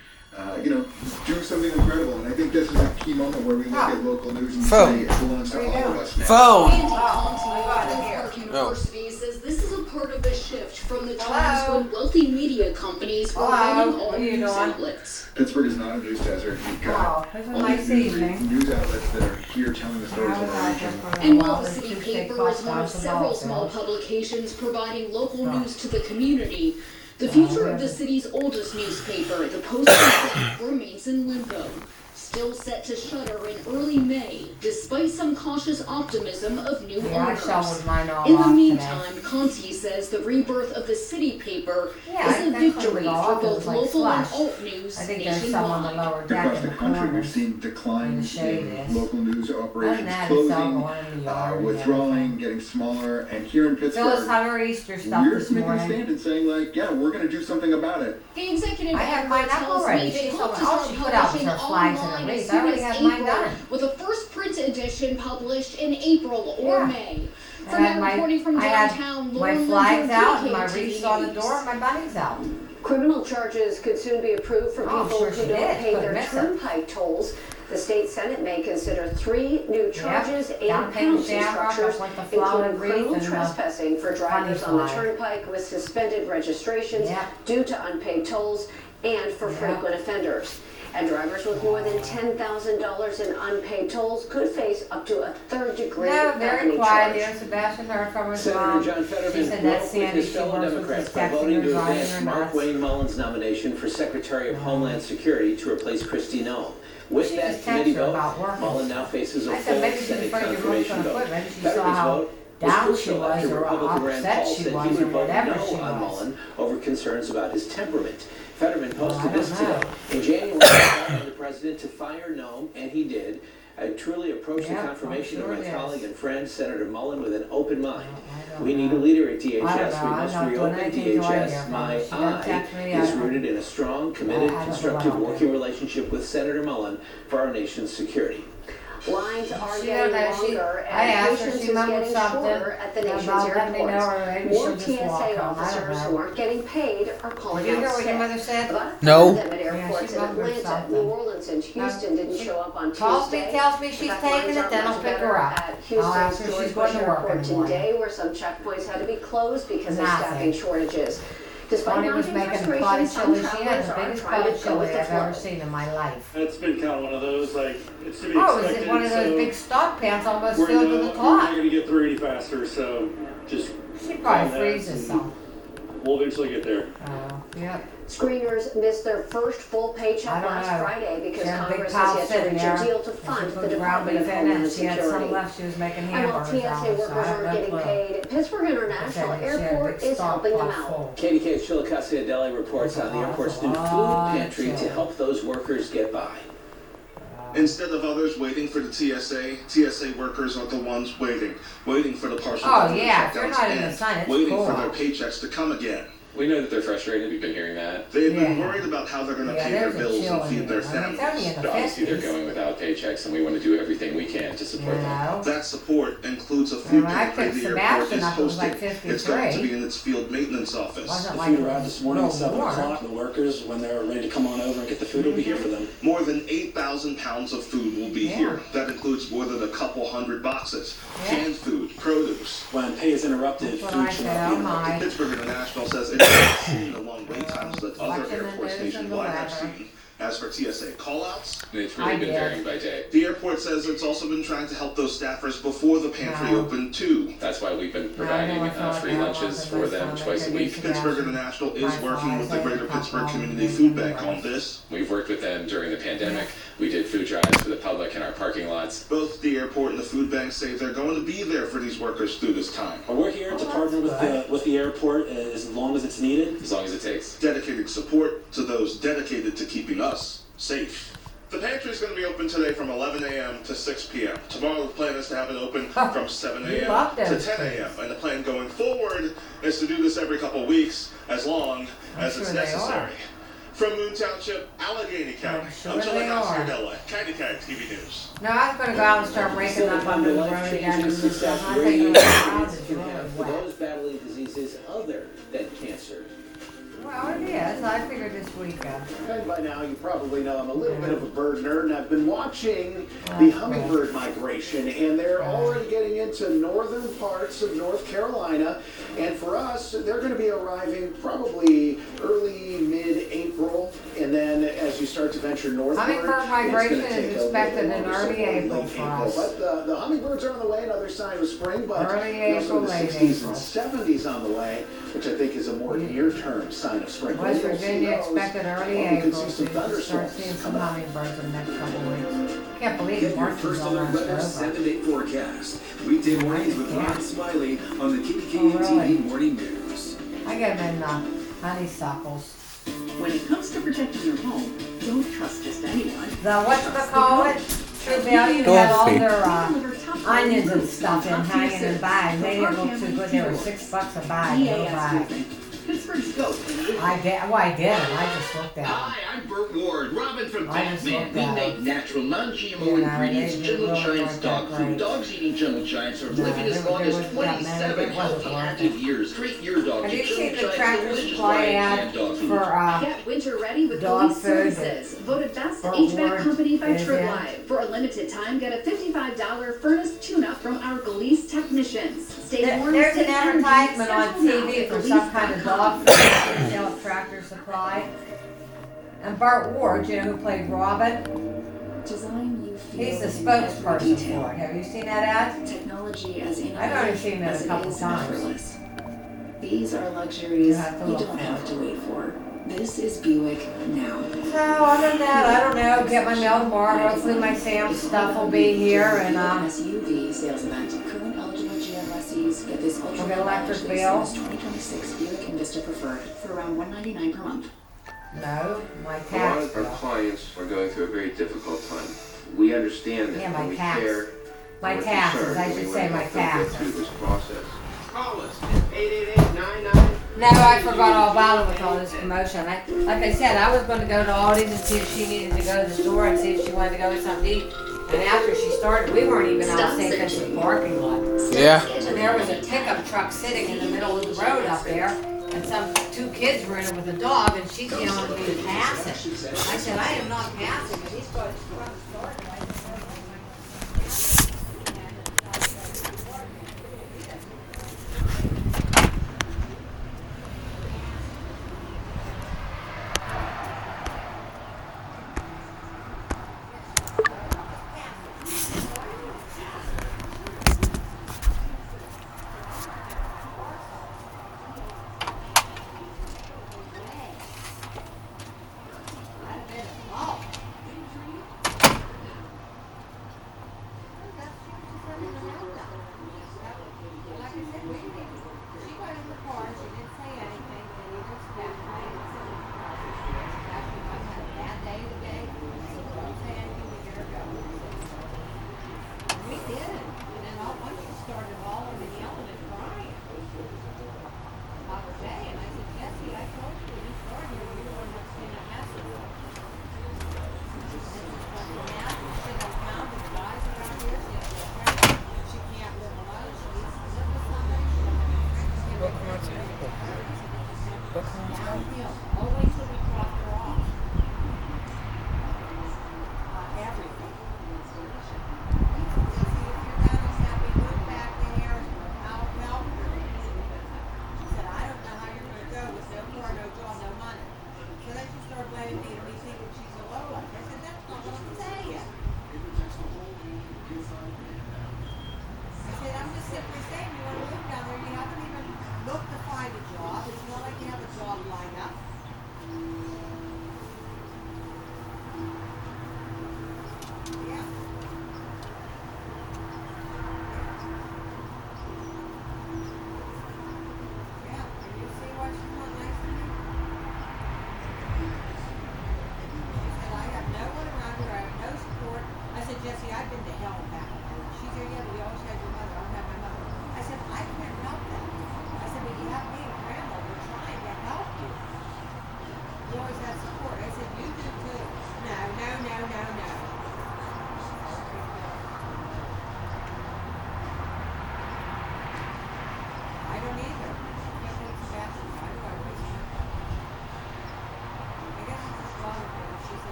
do something incredible. And I think this is a key moment where we look at local news and say it belongs to all of us now. Andy Conti of Park University says this is a part of a shift from the times when wealthy media companies were running all news outlets. Pittsburgh is not a news desert. We've got It was a all nice these evening. news outlets that are here telling the stories of our region. And while the City Paper is one of several small publications providing local news to the community, The future of the city's oldest newspaper, the Post-Gazette, remains in limbo. Still set to shutter in early May, despite some cautious optimism of new owners. In the meantime, Conti says the rebirth of the city paper is a victory for both local and alt news nationwide. Across the country, we've seen declines in local news operations closing, withdrawing, getting smaller, and here in Pittsburgh, we're making a stand and saying, like, yeah, we're going to do something about it. The executive I have mine up already. She told me all she put out was her flags and her wreath. I already have mine done. With the first print edition published in April or May. From I that reporting from downtown, had my Lauren flags Linder, out and my KKTV wreaths on the door and my bunnies out. Criminal charges could soon be approved for people who don't pay their turnpike tolls. The state Senate may consider 3 new charges and penalty structures, including criminal trespassing for drivers on the turnpike with suspended registrations due to unpaid tolls and for frequent offenders. And drivers with more than $10,000 in unpaid tolls could face up to a 3rd-degree very quiet here. Sebastian heard from his mom. Senator John Fetterman She said that's broke with Sandy. his She fellow works with Democrats his by texting voting her, to driving advance her Mark nuts. Wayne Mullins' nomination for Secretary of Homeland Security to replace Kristi Noem. With She that just committee texted her vote, about working. Mullen now faces a I said full maybe she's Senate afraid your mom's confirmation gonna vote. quit. Maybe she saw Fetterman's how vote was down she crucial was after or Republican Rand upset Paul she said was he or would vote whatever no she on was. Mullen over concerns about his temperament. Fetterman posted I this don't know. today. In January, he called on the president to fire Noem, and he did. I truly approached the confirmation of my colleague and friend, Senator Mullen, with an open mind. We need a leader at DHS. We must reopen DHS. My eye is rooted in a strong, committed, constructive working relationship with Senator Mullen for our nation's security. Lines are She getting don't know. longer I and asked her patience if is she remembered getting something shorter at the nation's about letting me know, or airports. maybe More she'll just walk TSA home. I don't officers know. who aren't getting paid are calling Did you hear out what your sick. mother said? About No. them at airports in remembered Atlanta, something. New Orleans, and Houston didn't show up on Calls me, Tuesday. tells me she's In fact, taking lines it, aren't then I'll much pick better her up. At I'll ask Houston's her if she's George going Bush to work Airport in the morning. today, where some checkpoints had to be closed because of Nothing. staffing shortages. Despite Bonnie was mounting making the potty frustration, some chili. She had travelers the are biggest trying potty to go with chili the I've flow. ever seen in my life. It's been kind of one of those, like, it's to be Oh, expected. is it one of those so big stock pants almost we're filled to the not top? going to get through any faster, so just She calm probably down freezes and some. We'll eventually get there. Yep. Screeners missed their first full I paycheck don't last know. Friday because She had a big Congress pile has yet to sitting reach there. a deal to And fund she the put ground Department of beef in it, Homeland and she had some Security. left. She was making And while hamburgers out TSA of it, so I workers have aren't no getting clue. paid, Pittsburgh International She had a Airport big is stock helping them pot out. full. KDK's Chillicothe Adeli reports on the airport's new food pantry to help those workers get by. Instead of others waiting for the TSA workers are the ones waiting for the partial Oh, government yeah, if you're shutdowns not in the and sun, it's waiting cool. for their paychecks to come again. We know that they're frustrated. We've been hearing that. They've been worried about how they're going to pay their there's a bills chill and feed in their it. I mean, it's only in families. the But obviously, they're 50s. going without paychecks, and we want to do everything we can to support them. That support includes a food when I pantry picked the airport Sebastian is up, it was like hosting. It's going to 53. be in its field maintenance office. Wasn't The like food it arrived was this morning at real 7 warm. o'clock. The workers, when they're ready to come on over and get the food, will be here for them. More than 8,000 pounds of food will be Yeah. here. That includes more than a couple hundred boxes. Canned food, produce. When pay is interrupted, That's food what I should said, not be oh my. interrupted. Pittsburgh International says it's not seeing the long wait times that other Watching the airports news and the nationwide have weather. seen. As for TSA callouts, It's I really been did. varying by day. the airport says it's also been trying to help those staffers before the pantry No. opened too. That's why we've been I providing know, I feel like free I lunches wasn't for them listening. twice a They week. did Pittsburgh International is My working with the flies, Greater I Pittsburgh pop Community them Food in Bank the on this. We've worked with them during the pandemic. We did food drives for the public in our parking lots. Both the airport and the food bank say they're going to be there for these workers through this time. We're here to partner with the airport as long as it's needed. As long as it takes. Dedicating support to those dedicated to keeping us safe. The pantry is going to be open today from 11 a.m. to 6 p.m. Tomorrow the plan is to have it open from 7 You a.m. love to those 10 a.m. And the plan going forward is to do this every couple of weeks as long as it's sure they necessary. are. From Moon Township, Allegheny County, sure I'm they Chillicothe are. Adeli, KDK TV News. No, I was going to go out and start breaking Still up upon under the the road life-changing again and success stuff. I think radio the crowd experience is can really have for wet. those battling diseases other than cancer. Well, it is. I figured this weekend. And by now, you probably know I'm a little bit of a bird nerd, and I've been watching the hummingbird migration, and they're already getting into northern parts of North Carolina. And for us, they're going to be arriving probably early, mid-April. And then as you start start to venture northward. Hummingbird migration is expected in early April for us. But the hummingbirds are on the way, another sign of spring, but early also April, the late 60s April. and 70s on the way, which I think is a more near-term sign of spring. West We'll see Virginia those. expected early We April. could see some Start thunderstorms seeing some coming up. hummingbirds in the next couple of weeks. Can't believe Get your March is first alert almost weather over. 7-day forecast. Weekday mornings with Ron Smiley on the KBKA Oh, really? TV Morning News. I get them in honeysuckles. When it comes to protecting your home, don't trust just anyone. The whatchamacallit, True Value had all their onions and stuff in hanging in bags. They didn't look too good. They were $6 a bag, little bag. Pittsburgh's goat. I didn't. I just looked at them. Hi, I'm Burt Ward, Robin from I just Batman. looked We at make them. natural, non-GMO You know, ingredients. they Jungle really Giants weren't dog that food. great. Dogs eating Jungle Giants are No, living as they long as wasn't that many. 27 It wasn't healthy, worth active years. Treat your dog Have to you Jungle seen the Giants Tractor delicious Supply variety ad of dog food. for Get winter ready with dog Police food? Services. Voted best Burt HVAC Ward company by is Trip in. Live. For a limited time, get a $55 furnace tune-up from our Galease technicians. Stay warm, There's an stay energy, advertisement on schedule now TV at for some kind of Galease.com. dog food they sell at Tractor Supply. And Burt Ward, you know who played Robin? Design you feel He's the in every spokesperson detail. for it. Have you seen that ad? Technology as innovative I've only seen that as a it couple is times. effortless. These are luxuries You have to you look don't for have it. to wait for. This is Buick now. So other than that, I don't know. Get my mail tomorrow. Hopefully my Sam's stuff will be here and SUV sales event. Current eligible GM lessees get this ultra we'll get electric this bill. year's 2026 Buick Envista Preferred for around $199 per month. No, my A lot tax of our bill. clients are going through a very difficult time. We understand that Yeah, my and we tax. care. My and we're taxes, concerned, I and should we say wanna my help them get taxes. through this process. Call us, 888-99. No, I forgot all about it with all this commotion. Like I said, I was going to go to Aldi's and see if she needed to go to the store and see if she wanted to go get something to eat. And after she started, we weren't even out St. Vincent's parking lot. Yeah. And there was a pickup truck sitting in the middle of the road up there. And some two kids were in it with a dog, and she's yelling at me to pass it. I said, I am not passing, but he's going to start.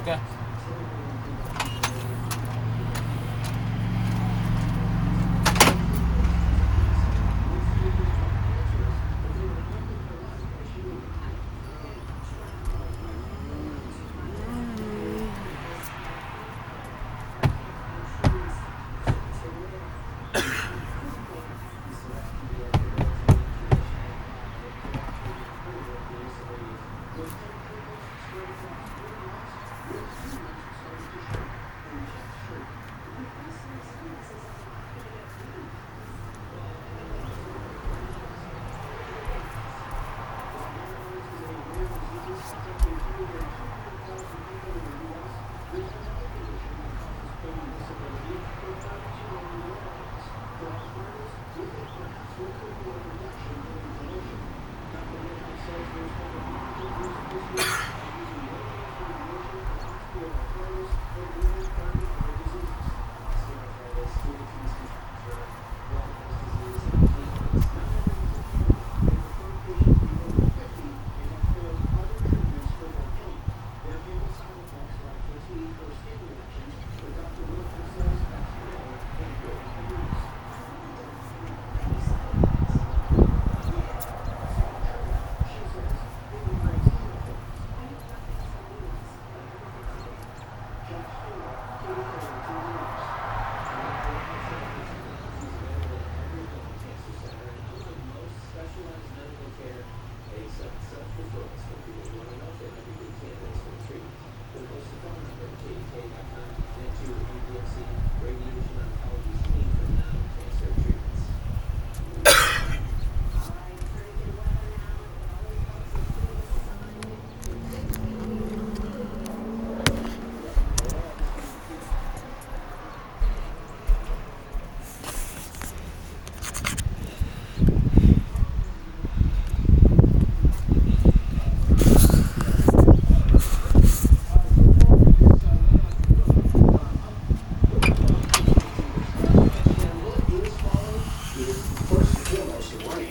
Okay.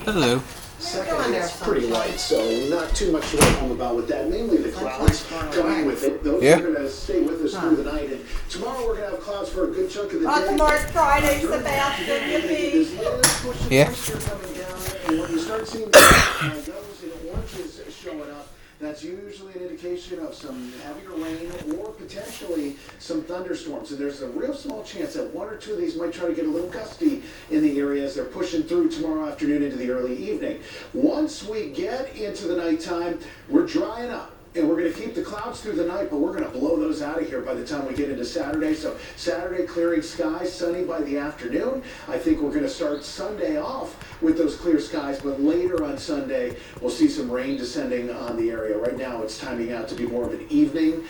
Hello. Second, it's pretty light, so not too much to worry about with that. Mainly the clouds coming with it. Those are going to stay with us through the night. And tomorrow we're going to have clouds for a good chunk of the day. Tomorrow's Friday, the bastard, yippee. Yeah. Coming down, and when you start seeing those in oranges showing up, that's usually an indication of some heavier rain or potentially some thunderstorms. And there's a real small chance that one or two of these might try to get a little gusty in the area as they're pushing through tomorrow afternoon into the early evening. Once we get into the nighttime, we're drying up. And we're going to keep the clouds through the night, but we're going to blow those out of here by the time we get into Saturday. So Saturday, clearing skies, sunny by the afternoon. I think we're going to start Sunday off with those clear skies, but later on Sunday, we'll see some rain descending on the area. Right now, it's timing out to be more of an evening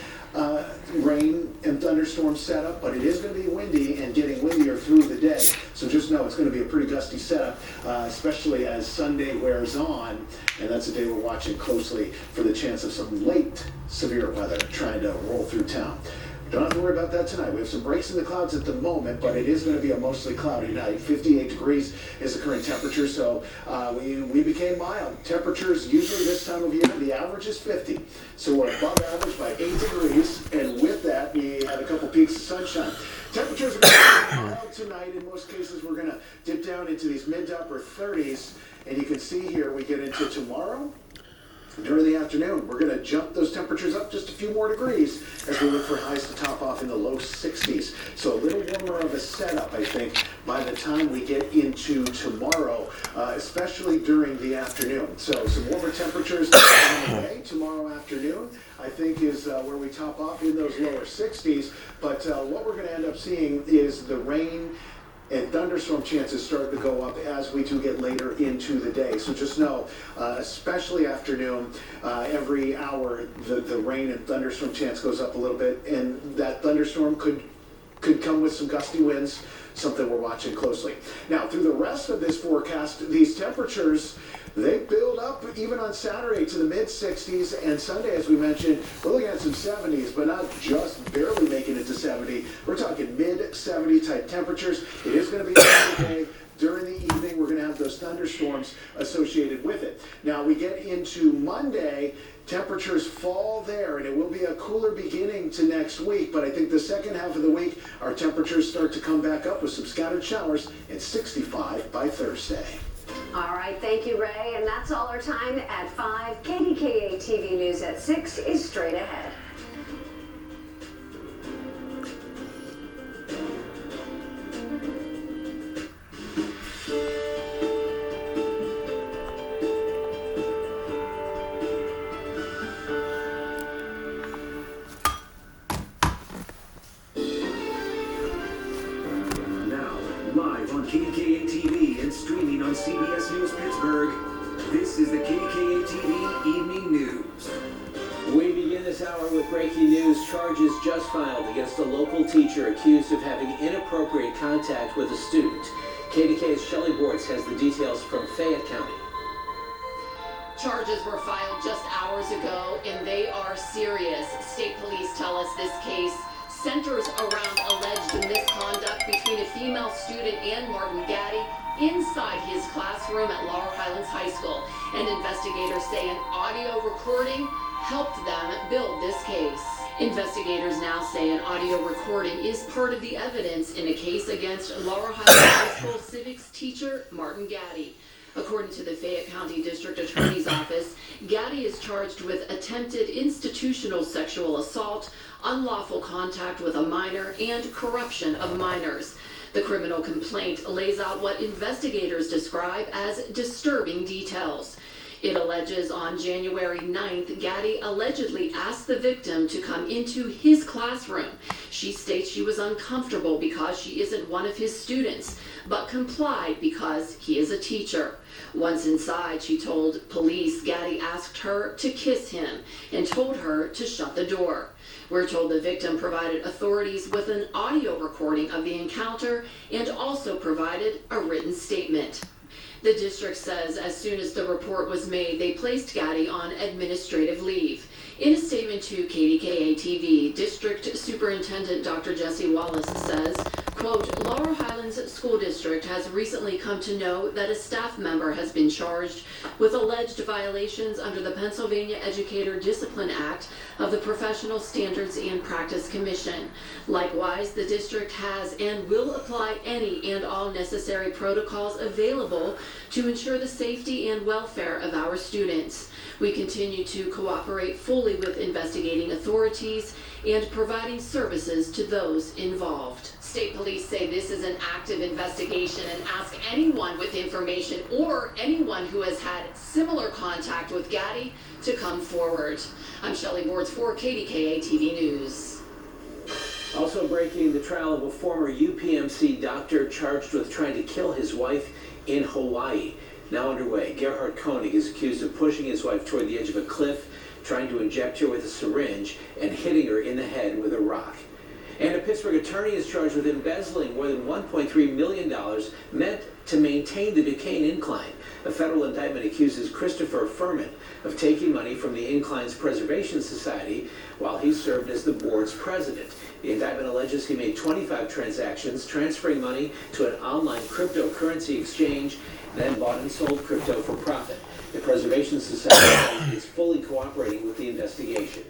rain and thunderstorm setup, but it is going to be windy and getting windier through the day. So just know it's going to be a pretty gusty setup, especially as Sunday wears on. And that's a day we're watching closely for the chance of some late severe weather trying to roll through town. Don't have to worry about that tonight. We have some breaks in the clouds at the moment, but it is going to be a mostly cloudy night. 58 degrees is the current temperature, so we became mild. Temperatures usually this time of year, the average is 50. So we're above average by 8 degrees, and with that, we had a couple peaks of sunshine. Temperatures are going to be mild tonight. In most cases, we're going to dip down into these mid to upper 30s, and you can see here we get into tomorrow. During the afternoon, we're going to jump those temperatures up just a few more degrees as we look for highs to top off in the low 60s. So a little warmer of a setup, I think, by the time we get into tomorrow, especially during the afternoon. So some warmer temperatures on the way tomorrow afternoon, I think, is where we top off in those lower 60s. But what we're going to end up seeing is the rain and thunderstorm chances start to go up as we do get later into the day. So just know, especially afternoon, every hour, the rain and thunderstorm chance goes up a little bit, and that thunderstorm could could come with some gusty winds, something we're watching closely. Now, through the rest of this forecast, these temperatures, they build up even on Saturday to the mid-60s, and Sunday, as we mentioned, we're looking at some 70s, but not just barely making it to 70. We're talking mid-70 type temperatures. It is going to be a sunny day. During the evening, we're going to have those thunderstorms associated with it. Now, we get into Monday, temperatures fall there, and it will be a cooler beginning to next week, but I think the second half of the week, our temperatures start to come back up with some scattered showers and 65 by Thursday. All right, thank you, Ray. And that's all our time at 5. KDKA TV News at 6 is straight ahead. KDKA TV and streaming on CBS News Pittsburgh, this is the KDKA TV Evening News. We begin this hour with breaking news. Charges just filed against a local teacher accused of having inappropriate contact with a student. KDKA's Shelley Bortz has the details from Fayette County. Charges were filed just hours ago, and they are serious. State police tell us this case centers around alleged misconduct between a female student and Martin Gaddy inside his classroom at Laurel Highlands High School. And investigators say an audio recording helped them build this case. Investigators now say an audio recording is part of the evidence in a case against Laurel Highlands High School civics teacher Martin Gaddy. According to the Fayette County District Attorney's Office, Gaddy is charged with attempted institutional sexual assault, unlawful contact with a minor, and corruption of minors. The criminal complaint lays out what investigators describe as disturbing details. It alleges on January 9th, Gaddy allegedly asked the victim to come into his classroom. She states she was uncomfortable because she isn't one of his students, but complied because he is a teacher. Once inside, she told police Gaddy asked her to kiss him and told her to shut the door. We're told the victim provided authorities with an audio recording of the encounter and also provided a written statement. The district says as soon as the report was made, they placed Gaddy on administrative leave. In a statement to KDKA TV, District Superintendent Dr. Jesse Wallace says, quote, Laurel Highlands School District has recently come to know that a staff member has been charged with alleged violations under the Pennsylvania Educator Discipline Act of the Professional Standards and Practice Commission. Likewise, the district has and will apply any and all necessary protocols available to ensure the safety and welfare of our students. We continue to cooperate fully with investigating authorities and providing services to those involved. State police say this is an active investigation and ask anyone with information or anyone who has had similar contact with Gaddy to come forward. I'm Shelley Bortz for KDKA TV News. Also breaking, the trial of a former UPMC doctor charged with trying to kill his wife in Hawaii. Now underway. Gerhard Koenig is accused of pushing his wife toward the edge of a cliff, trying to inject her with a syringe, and hitting her in the head with a rock. And a Pittsburgh attorney is charged with embezzling more than $1.3 million meant to maintain the Duquesne Incline. A federal indictment accuses Christopher Furman of taking money from the Incline's Preservation Society while he served as the board's president. The indictment alleges he made 25 transactions, transferring money to an online cryptocurrency exchange, then bought and sold crypto for profit. The Preservation Society is fully cooperating with the investigation.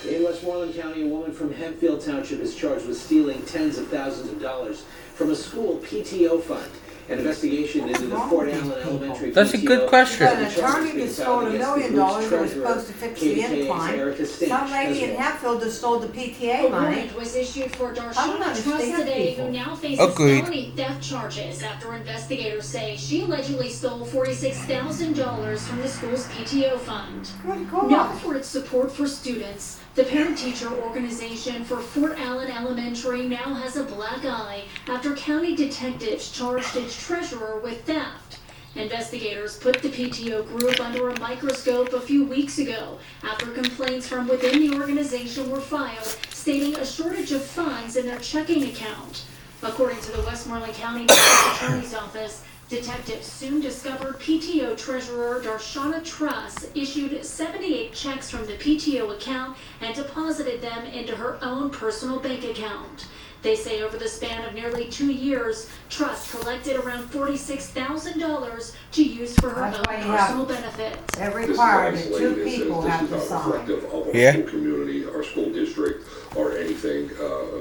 In Westmoreland County, a woman from Hempfield Township is charged with stealing tens of thousands of dollars from a school PTO fund. An investigation into the Fort Allen Elementary That's a good question. An attorney that stole $1 million who was supposed to fix the incline. Some lady in Hatfield just stole the PTA A money. warrant was issued for I don't Darshana Trust understand today, people. who now faces Agreed. felony theft charges after investigators say she allegedly stole $46,000 from the school's PTO fund. Known for its support for students, the parent-teacher organization for Fort Allen Elementary now has a black eye after county detectives charged its treasurer with theft. Investigators put the PTO group under a microscope a few weeks ago after complaints from within the organization were filed stating a shortage of funds in their checking account. According to the Westmoreland County District Attorney's Office, detectives soon discovered PTO Treasurer Darshana Truss issued 78 checks from the PTO account and deposited them into her own personal bank account. They say over the span of nearly 2 years, Truss collected around $46,000 to use for her own personal benefits. They're required that 2 people have to sign. Reflective of our school community, our school district, or anything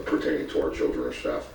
pertaining to our children or staff.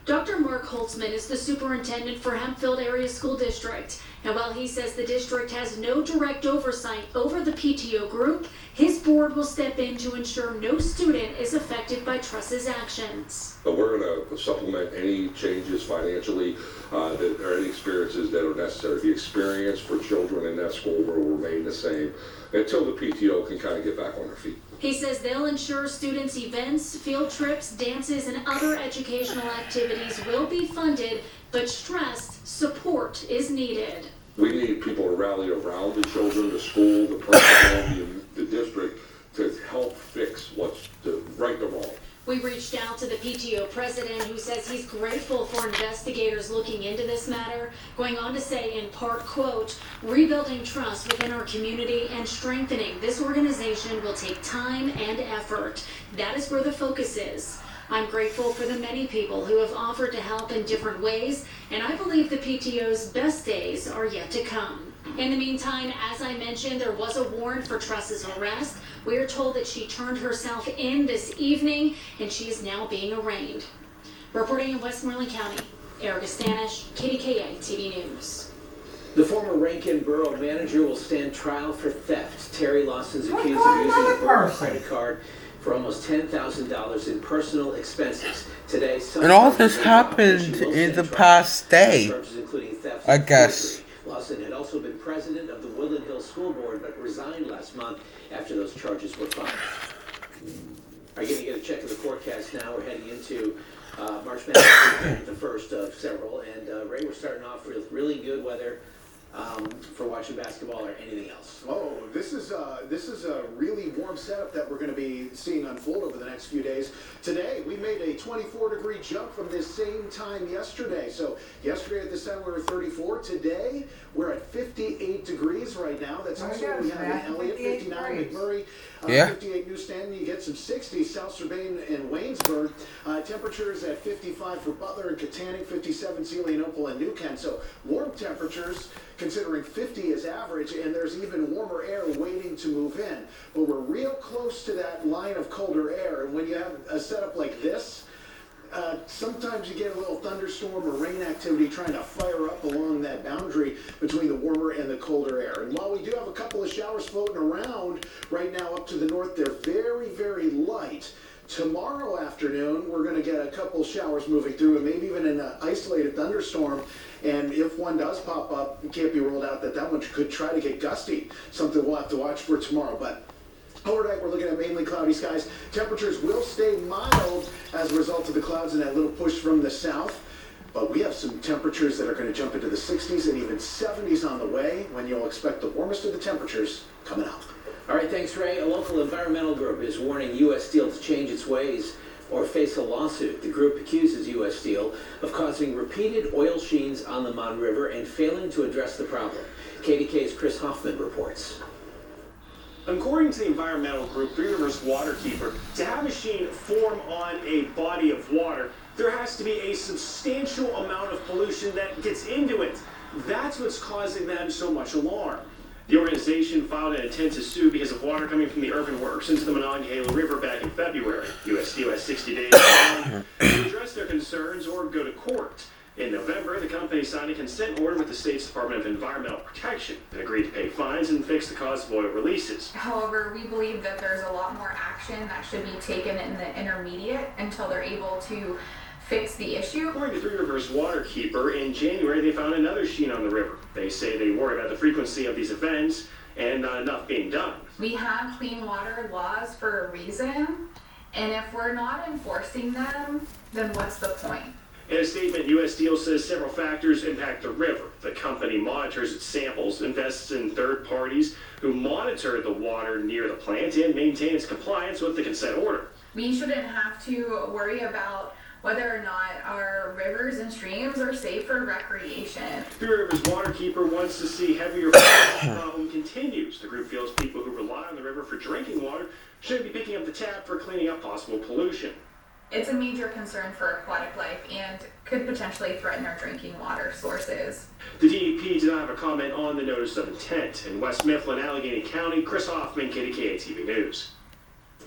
Dr. Mark Holtzman is the superintendent for Hempfield Area School District. And while he says the district has no direct oversight over the PTO group, his board will step in to ensure no student is affected by Truss's actions. But we're going to supplement any changes financially that or any experiences that are necessary. The experience for children in that school will remain the same until the PTO can kind of get back on their feet. He says they'll ensure students' events, field trips, dances, and other educational activities will be funded, but stressed support is needed. We need people to rally around the children, the school, the principal, the district to help fix what's right the wrong. We reached out to the PTO president, who says he's grateful for investigators looking into this matter, going on to say in part, quote, rebuilding trust within our community and strengthening this organization will take time and effort. That is where the focus is. I'm grateful for the many people who have offered to help in different ways, and I believe the PTO's best days are yet to come. In the meantime, as I mentioned, there was a warrant for Truss's arrest. We are told that she turned herself in this evening, and she is now being arraigned. Reporting in Westmoreland County, Erica Stanish, KDKA TV News. The former Rankin Borough manager will stand trial for theft. Terry Lawson's accused of using a former credit card for almost $10,000 in personal expenses. Today, and all this happened in the past day, I guess. Lawson had also been president of the Woodland Hills School Board, but resigned last month after those charges were filed. Are you going to get a check of the forecast now? We're heading into March Madness, the first of several. And Ray, we're starting off with really good weather for watching basketball or anything else. Oh, this is a really warm setup that we're going to be seeing unfold over the next few days. Today, we made a 24-degree jump from this same time yesterday. So yesterday at this time we were 34. Today we're at 58 degrees right now. That's also what we have in Elliott, 59 McMurray, 58 New Stanton. You get some 60s, South Sabine and Waynesburg. Temperatures at 55 for Butler and Katanning, 57 Sealy and Opal and New Kent. So warm temperatures, considering 50 is average, and there's even warmer air waiting to move in. But we're real close to that line of colder air, and when you have a setup like this, sometimes you get a little thunderstorm or rain activity trying to fire up along that boundary between the warmer and the colder air. And while we do have a couple of showers floating around right now up to the north, they're very, very light. Tomorrow afternoon, we're going to get a couple showers moving through, and maybe even an isolated thunderstorm. And if one does pop up, it can't be ruled out that one could try to get gusty. Something we'll have to watch for tomorrow. But overnight, we're looking at mainly cloudy skies. Temperatures will stay mild as a result of the clouds and that little push from the south. But we have some temperatures that are going to jump into the 60s and even 70s on the way, when you'll expect the warmest of the temperatures coming up. All right, thanks, Ray. A local environmental group is warning U.S. Steel to change its ways or face a lawsuit. The group accuses U.S. Steel of causing repeated oil sheens on the Mon River and failing to address the problem. KDK's Chris Hoffman reports. According to the environmental group Three Rivers Waterkeeper, to have a sheen form on a body of water, there has to be a substantial amount of pollution that gets into it. That's what's causing them so much alarm. The organization filed an intent to sue because of water coming from the Irvin Works into the Monongahela River back in February. U.S. Steel has 60 days to address their concerns or go to court. In November, the company signed a consent order with the state's Department of Environmental Protection and agreed to pay fines and fix the cause of oil releases. However, we believe that there's a lot more action that should be taken in the intermediate until they're able to fix the issue. According to Three Rivers Waterkeeper, in January they found another sheen on the river. They say they worry about the frequency of these events and not enough being done. We have clean water laws for a reason, and if we're not enforcing them, then what's the point? In a statement, U.S. Steel says several factors impact the river. The company monitors its samples, invests in third parties who monitor the water near the plant, and maintains compliance with the consent order. We shouldn't have to worry about whether or not our rivers and streams are safe for recreation. Three Rivers Waterkeeper wants to see heavier problem continues. The group feels people who rely on the river for drinking water shouldn't be picking up the tab for cleaning up possible pollution. It's a major concern for aquatic life and could potentially threaten our drinking water sources. The DEP did not have a comment on the notice of intent. In West Mifflin, Allegheny County, Chris Hoffman, KDKA-TV News.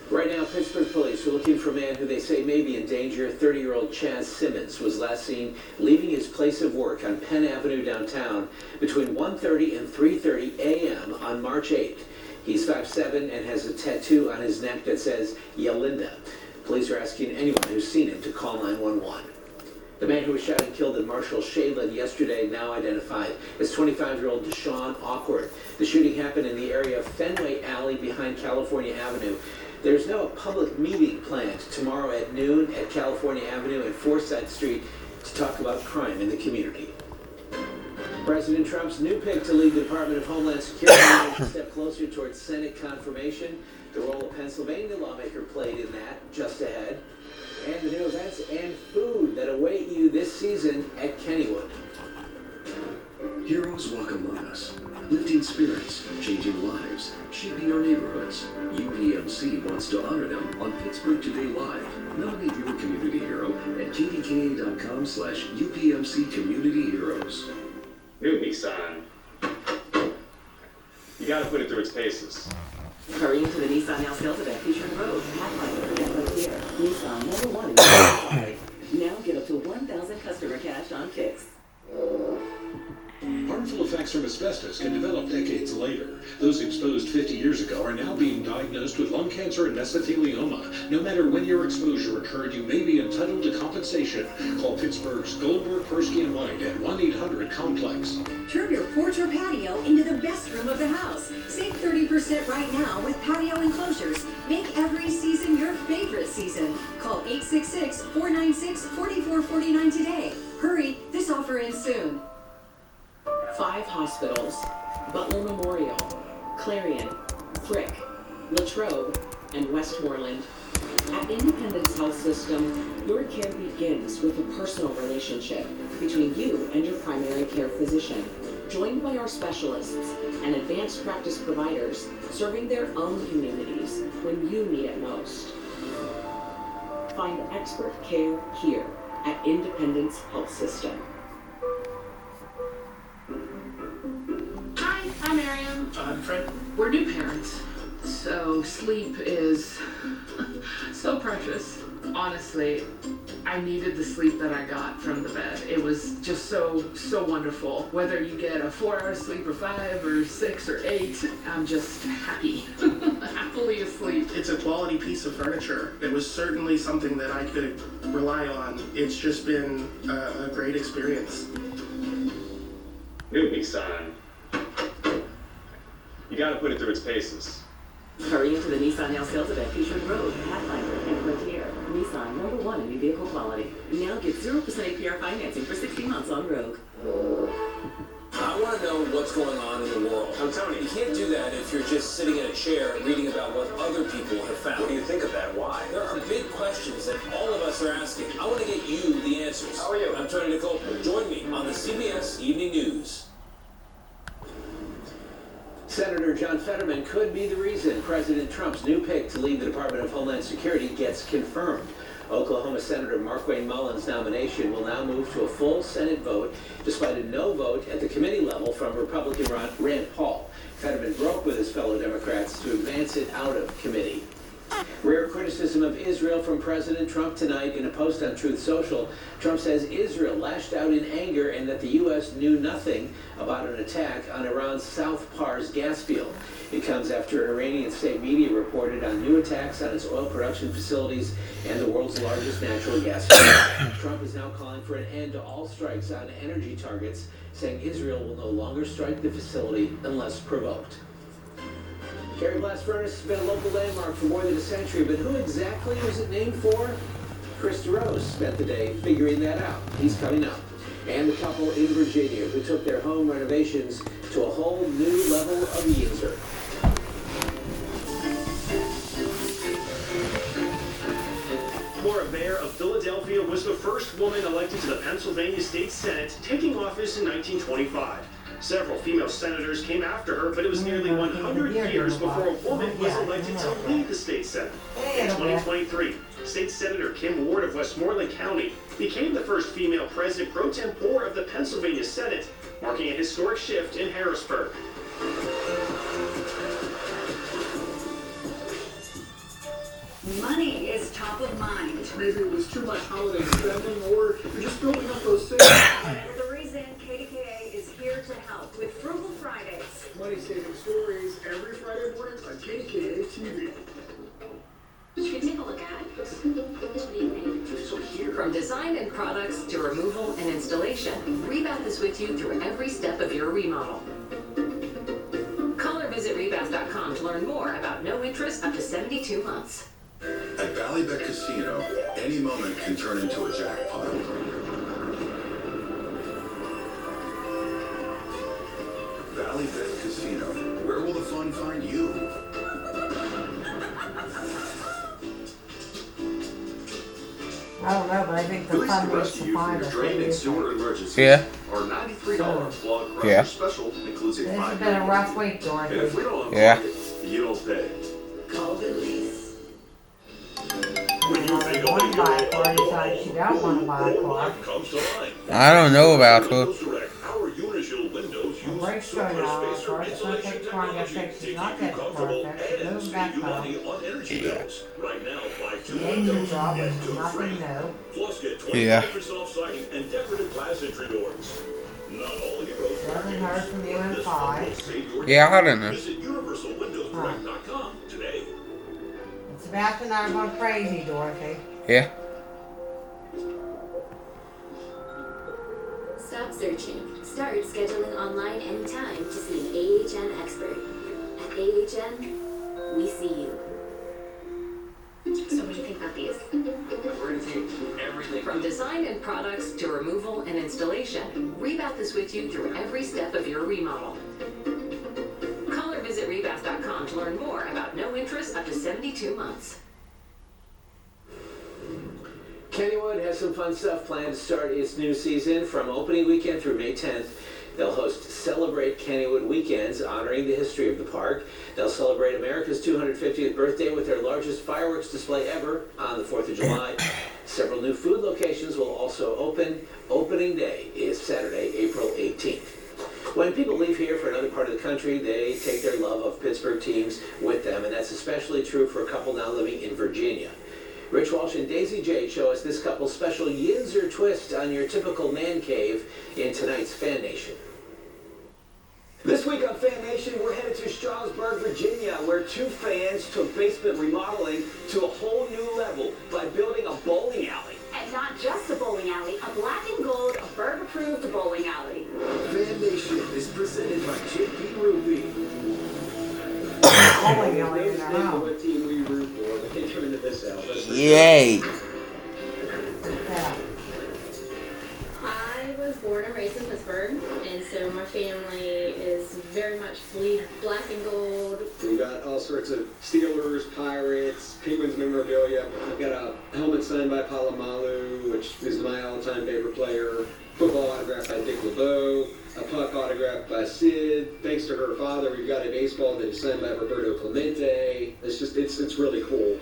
Right now, Pittsburgh police are looking for a man who they say may be in danger. 30-year-old Chaz Simmons was last seen leaving his place of work on Penn Avenue downtown between 1:30 and 3:30 a.m. on March 8th. He's 5'7" and has a tattoo on his neck that says Yalinda. Police are asking anyone who's seen him to call 911. The man who was shot and killed in Marshall Shadeland yesterday, now identified as 25-year-old Deshaun Awkward. The shooting happened in the area of Fenway Alley behind California Avenue. There's now a public meeting planned tomorrow at noon at California Avenue and Forsyth Street to talk about crime in the community. President Trump's new pick to lead the Department of Homeland Security is a step closer towards Senate confirmation. The role a Pennsylvania lawmaker played in that, just ahead. And the new events and food that await you this season at Kennywood. Heroes walk among us, lifting spirits, changing lives, shaping our neighborhoods. UPMC wants to honor them on Pittsburgh Today Live. Nominate your community hero at kdka.com/UPMC Community Heroes. New Nissan. You gotta put it through its paces. Hurry into the Nissan now sales event featuring Rogue, Pathfinder, and Frontier. Nissan #1 in the quality. Now get up to 1,000 customer cash on kicks. Harmful effects from asbestos can develop decades later. Those exposed 50 years ago are now being diagnosed with lung cancer and mesothelioma. No matter when your exposure occurred, you may be entitled to compensation. Call Pittsburgh's Goldberg, Persky & White at 1-800-COMPLEX. Turn your porch or patio into the best room of the house. Save 30% right now with patio enclosures. Make every season your favorite season. Call 866-496-4449 today. Hurry, this offer ends soon. 5 hospitals: Butler Memorial, Clarion, Frick, Latrobe, and Westmoreland. At Independence Health System, your care begins with a personal relationship between you and your primary care physician, joined by our specialists and advanced practice providers serving their own communities when you need it most. Find expert care here at Independence Health System. Hi, I'm Miriam. I'm Fred. We're new parents, so sleep is so precious. Honestly, I needed the sleep that I got from the bed. It was just so wonderful. Whether you get a 4-hour sleep or 5 or 6 or 8, I'm just happy, happily asleep. It's a quality piece of furniture. It was certainly something that I could rely on. It's just been a great experience. New Nissan. You gotta put it through its paces. Hurry into the Nissan now sales event featuring Rogue, Pathfinder, and Frontier. Nissan #1 in new vehicle quality. Now get 0% APR financing for 60 months on Rogue. I want to know what's going on in the world. I'm Tony. You can't do that if you're just sitting in a chair reading about what other people have found. What do you think of that? Why? There are big questions that all of us are asking. I want to get you the answers. How are you? I'm Tony Nicole. Join me on the CBS Evening News. Senator John Fetterman could be the reason President Trump's new pick to lead the Department of Homeland Security gets confirmed. Oklahoma Senator Markwayne Mullins' nomination will now move to a full Senate vote, despite a no vote at the committee level from Republican Rand Paul. Fetterman broke with his fellow Democrats to advance it out of committee. Rare criticism of Israel from President Trump tonight. In a post on Truth Social, Trump says Israel lashed out in anger and that the U.S. knew nothing about an attack on Iran's South Pars gas field. It comes after an Iranian state media reported on new attacks on its oil production facilities and the world's largest natural gas field. Trump is now calling for an end to all strikes on energy targets, saying Israel will no longer strike the facility unless provoked. Gary Blast Furnace has been a local landmark for more than a century, but who exactly was it named for? Chris DeRose spent the day figuring that out. He's coming up. And the couple in Virginia who took their home renovations to a whole new level of yinzer. Bear of Philadelphia was the first woman elected to the Pennsylvania State Senate, taking office in 1925. Several female senators came after her, but it was nearly 100 years before a woman was elected to lead the state senate. In 2023, State Senator Kim Ward of Westmoreland County became the first female president pro tempore of the Pennsylvania Senate, marking a historic shift in Harrisburg. Money is top of mind. Maybe it was too much holiday spending, or you're just building up those savings. The reason KDKA is here to help with Frugal Fridays. Money-saving stories every Friday morning on KDKA TV. Should we take a look at it? What do you think? So here. From design and products to removal and installation, Rebath is with you through every step of your remodel. Call or visit Rebath.com to learn more about no interest up to 72 months. At Ballybet Casino, any moment can turn into a jackpot. Ballybet Casino, where will the fun find you? I don't know, but I think the Police fun can was rescue to you from find your us. drain and sewer emergencies. Yeah. Our $93 blood crusher Yeah. special includes a This has 5-year been a rough warranty. week, Dorothy. And if we don't Yeah. unplug it, you don't pay. Call the police. When you think want to buy a car, decides she don't want to buy a car. Comes to life. I don't know about her. Our Unishield windows The brakes going out, of course, it's going to take the car and get fixed. She's not getting perfect. She's moving back home. on energy bills. Right now, buy 2 The engine windows, job get is 2 nothing free. new. Plus, get Yeah. 25% off siding and decorative glass entry doors. Not all heroes. Hasn't heard from you in 5. Yeah, I don't know. Visit universalwindowsdirect.com today. Sebastian and I are going crazy, Dorothy. Yeah. Stop searching. Start scheduling online anytime to see an AHN expert. At AHN, we see you. So what do you think about these? We're going to take everything. From design and products to removal and installation, Rebath is with you through every step of your remodel. Call or visit Rebath.com to learn more about no interest up to 72 months. Kennywood has some fun stuff planned to start its new season from opening weekend through May 10th. They'll host Celebrate Kennywood Weekends, honoring the history of the park. They'll celebrate America's 250th birthday with their largest fireworks display ever on the 4th of July. Several new food locations will also open. Opening day is Saturday, April 18th. When people leave here for another part of the country, they take their love of Pittsburgh teams with them, and that's especially true for a couple now living in Virginia. Rich Walsh and Daisy J show us this couple's special Yinzer twist on your typical man cave in tonight's Fan Nation. This week on Fan Nation, we're headed to Strasburg, Virginia, where 2 fans took basement remodeling to a whole new level by building a bowling alley. And not just a bowling alley, a black and gold, Berg-approved bowling alley. Fan Nation is presented by JP Ruby. Bowling alley in their home. What team we root for, but they turn into this out. Yay. Yeah. I was born and raised in Pittsburgh, and so my family is very much bleed black and gold. We've got all sorts of Steelers, Pirates, Penguins memorabilia. I've got a helmet signed by Palomalu, which is my all-time favorite player. Football autographed by Dick LeBeau. A puck autographed by Sid. Thanks to her father, we've got a baseball that is signed by Roberto Clemente. It's really cool.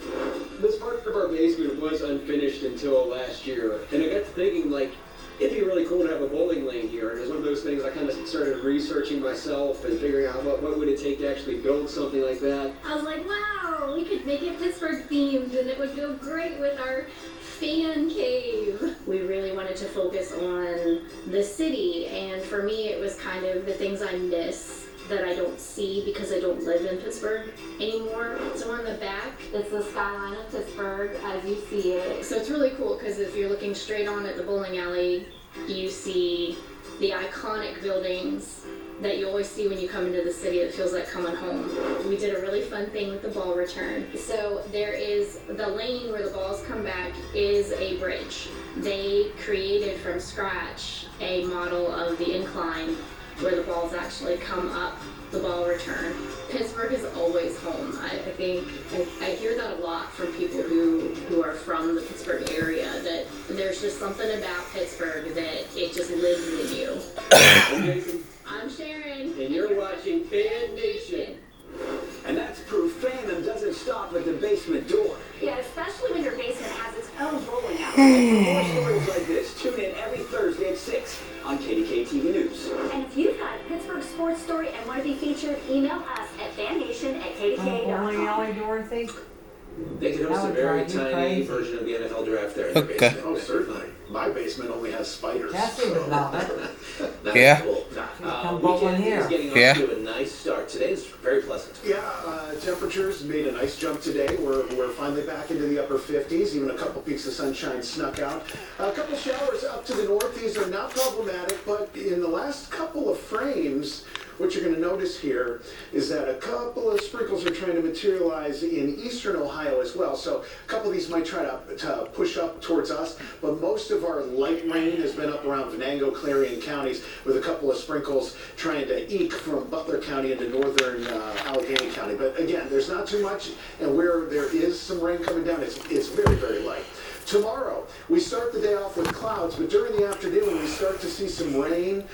This part of our basement was unfinished until last year, and I got to thinking, like, it'd be really cool to have a bowling lane here. And it was one of those things I kind of started researching myself and figuring out what would it take to actually build something like that. I was like, wow, we could make it Pittsburgh themed, and it would go great with our fan cave. We really wanted to focus on the city, and for me it was kind of the things I miss that I don't see because I don't live in Pittsburgh anymore. So on the back, it's the skyline of Pittsburgh as you see it. So it's really cool because if you're looking straight on at the bowling alley, you see the iconic buildings that you always see when you come into the city. It feels like coming home. We did a really fun thing with the ball return. So there is the lane where the balls come back is a bridge. They created from scratch a model of the incline where the balls actually come up the ball return. Pittsburgh is always home. I think I hear that a lot from people who are from the Pittsburgh area, that there's just something about Pittsburgh that it just lives in you. I'm Jason. I'm Sharon. And you're watching Fan Nation. And that's proof fandom doesn't stop at the basement door. Yeah, especially when your basement has its own bowling alley. For more stories like this, tune in every Thursday at 6 on KDK TV News. And if you've got a Pittsburgh sports story and want to be featured, email us at fannation@kdk.com. Bowling alley, Dorothy? They could host a very tiny version of the NFL draft there in their Okay. basement. Oh, certainly. My basement only has spiders. Jesse would love it. That's Yeah. cool. Come bowling Weekend here. is getting off Yeah. to a nice start. Today's very pleasant. Yeah, temperatures made a nice jump today. We're finally back into the upper 50s. Even a couple peaks of sunshine snuck out. A couple showers up to the north. These are not problematic, but in the last couple of frames, what you're going to notice here is that a couple of sprinkles are trying to materialize in eastern Ohio as well. So a couple of these might try to push up towards us, but most of our light rain has been up around Venango, Clarion counties, with a couple of sprinkles trying to eke from Butler County into northern Allegheny County. But again, there's not too much, and where there is some rain coming down, it's very, very light. Tomorrow, we start the day off with clouds, but during the afternoon, we start to see some rain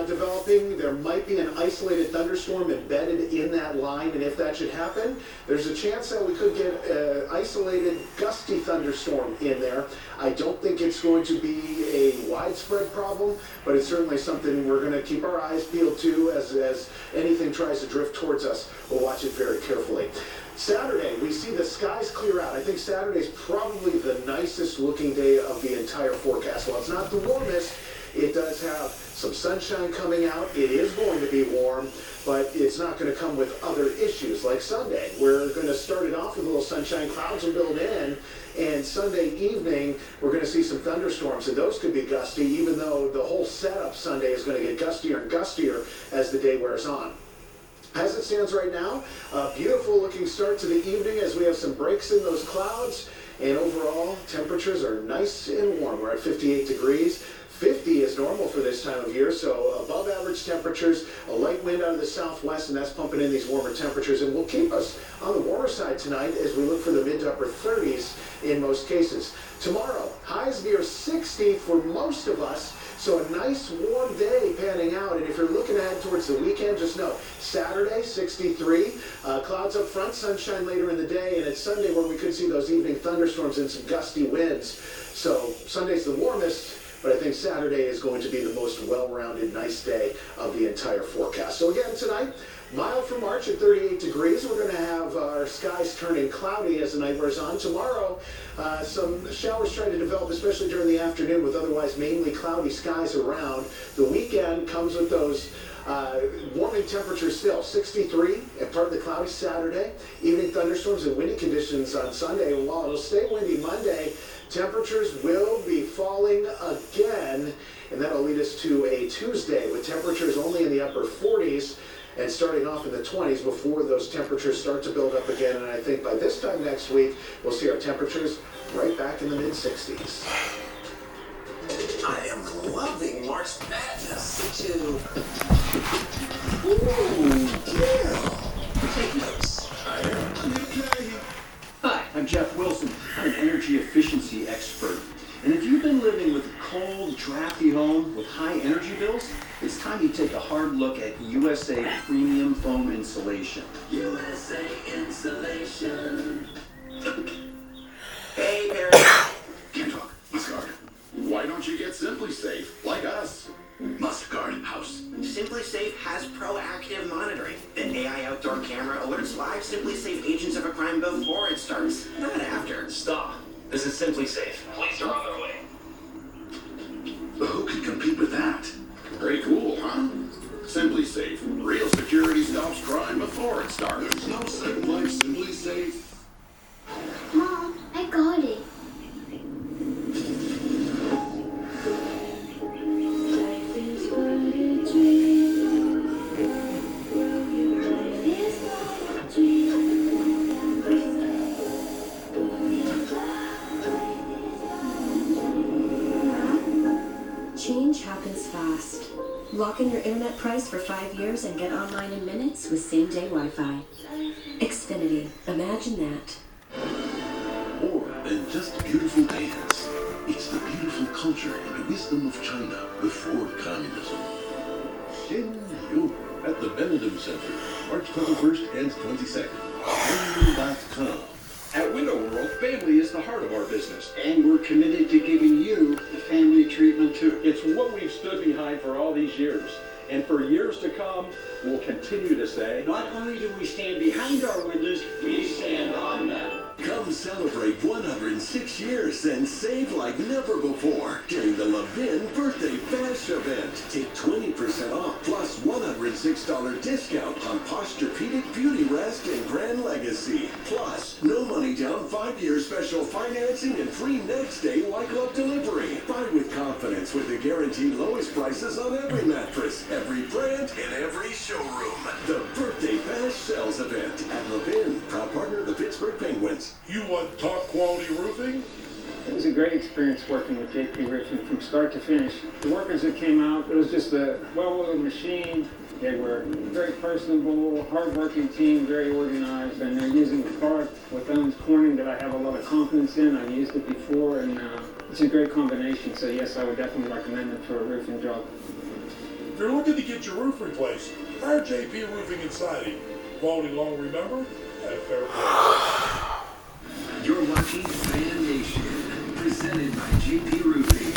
developing. There might be an isolated thunderstorm embedded in that line, and if that should happen, there's a chance that we could get an isolated gusty thunderstorm in there. I don't think it's going to be a widespread problem, but it's certainly something we're going to keep our eyes peeled to as anything tries to drift towards us. We'll watch it very carefully. Saturday, we see the skies clear out. I think Saturday's probably the nicest looking day of the entire forecast. While it's not the warmest, it does have some sunshine coming out. It is going to be warm, but it's not going to come with other issues like Sunday. We're going to start it off with a little sunshine. Clouds will build in, and Sunday evening, we're going to see some thunderstorms, and those could be gusty, even though the whole setup Sunday is going to get gustier and gustier as the day wears on. As it stands right now, a beautiful looking start to the evening as we have some breaks in those clouds, and overall temperatures are nice and warm. We're at 58 degrees. 50 is normal for this time of year, so above average temperatures, a light wind out of the southwest, and that's pumping in these warmer temperatures, and will keep us on the warmer side tonight as we look for the mid to upper 30s in most cases. Tomorrow, highs near 60 for most of us, so a nice warm day panning out, and if you're looking ahead towards the weekend, just know, Saturday, 63, clouds up front, sunshine later in the day, and it's Sunday where we could see those evening thunderstorms and some gusty winds. So Sunday's the warmest, but I think Saturday is going to be the most well-rounded, nice day of the entire forecast. So again, tonight, mild for March at 38 degrees. We're going to have our skies turning cloudy as the night wears on. Tomorrow, some showers try to develop, especially during the afternoon, with otherwise mainly cloudy skies around. The weekend comes with those warming temperatures still, 63 and partly cloudy Saturday. Evening thunderstorms and windy conditions on Sunday. And while it'll stay windy Monday, temperatures will be falling again, and that'll lead us to a Tuesday with temperatures only in the upper 40s and starting off in the 20s before those temperatures start to build up again. And I think by this time next week, we'll see our temperatures right back in the mid-60s. I am loving March Madness. Too. Ooh, yeah. Take notes. I am. Hi, I'm Jeff Wilson. I'm an energy efficiency expert. And if you've been living with a cold, drafty home with high energy bills, it's time you take a hard look at USA Premium Foam Insulation. USA Insulation. Hey, Barry. Can't talk. Mustard. Why don't you get Simply Safe, like us? Mustard House. Simply Safe has proactive monitoring. The AI outdoor camera alerts live Simply Safe agents of a crime before it starts, not after. Stop. This is Simply Safe. Police are on their way. Who can compete with that? Pretty cool, huh? Simply Safe. Real security stops crime before it starts. There's no safe like Simply Safe. Mom, I got it. Change happens fast. Lock in your internet price for 5 years and get online in minutes with same-day Wi-Fi. Xfinity. Imagine that. More than just beautiful dance. It's the beautiful culture and wisdom of China before communism. Xin Yu at the Benedum Center, March 21st and 22nd. Benedum.com. At Window World, family is the heart of our business. And we're committed to giving you the family treatment too. It's what we've stood behind for all these years. And for years to come, we'll continue to say, not only do we stand behind our windows, we stand on them. Come celebrate 106 years and save like never before during the Levin Birthday Bash event. Take 20% off plus $106 discount on Posturepedic, Beauty Rest, and Grand Legacy. Plus, no money down, 5-year special financing, and free next day white glove delivery. Buy with confidence with the guaranteed lowest prices on every mattress, every brand, and every showroom. The Birthday Bash Sales Event at Levin, proud partner of the Pittsburgh Penguins. You want top quality roofing? It was a great experience working with JP Roofing from start to finish. The workers that came out, it was just a well-oiled machine. They were very personable, hard-working team, very organized, and they're using a product with Owens Corning that I have a lot of confidence in. I've used it before, and it's a great combination. So yes, I would definitely recommend it for a roofing job. If you're looking to get your roof replaced, hire JP Roofing and Siding. Quality long, remember, at a fair price. You're watching Fan Nation, presented by JP Roofing.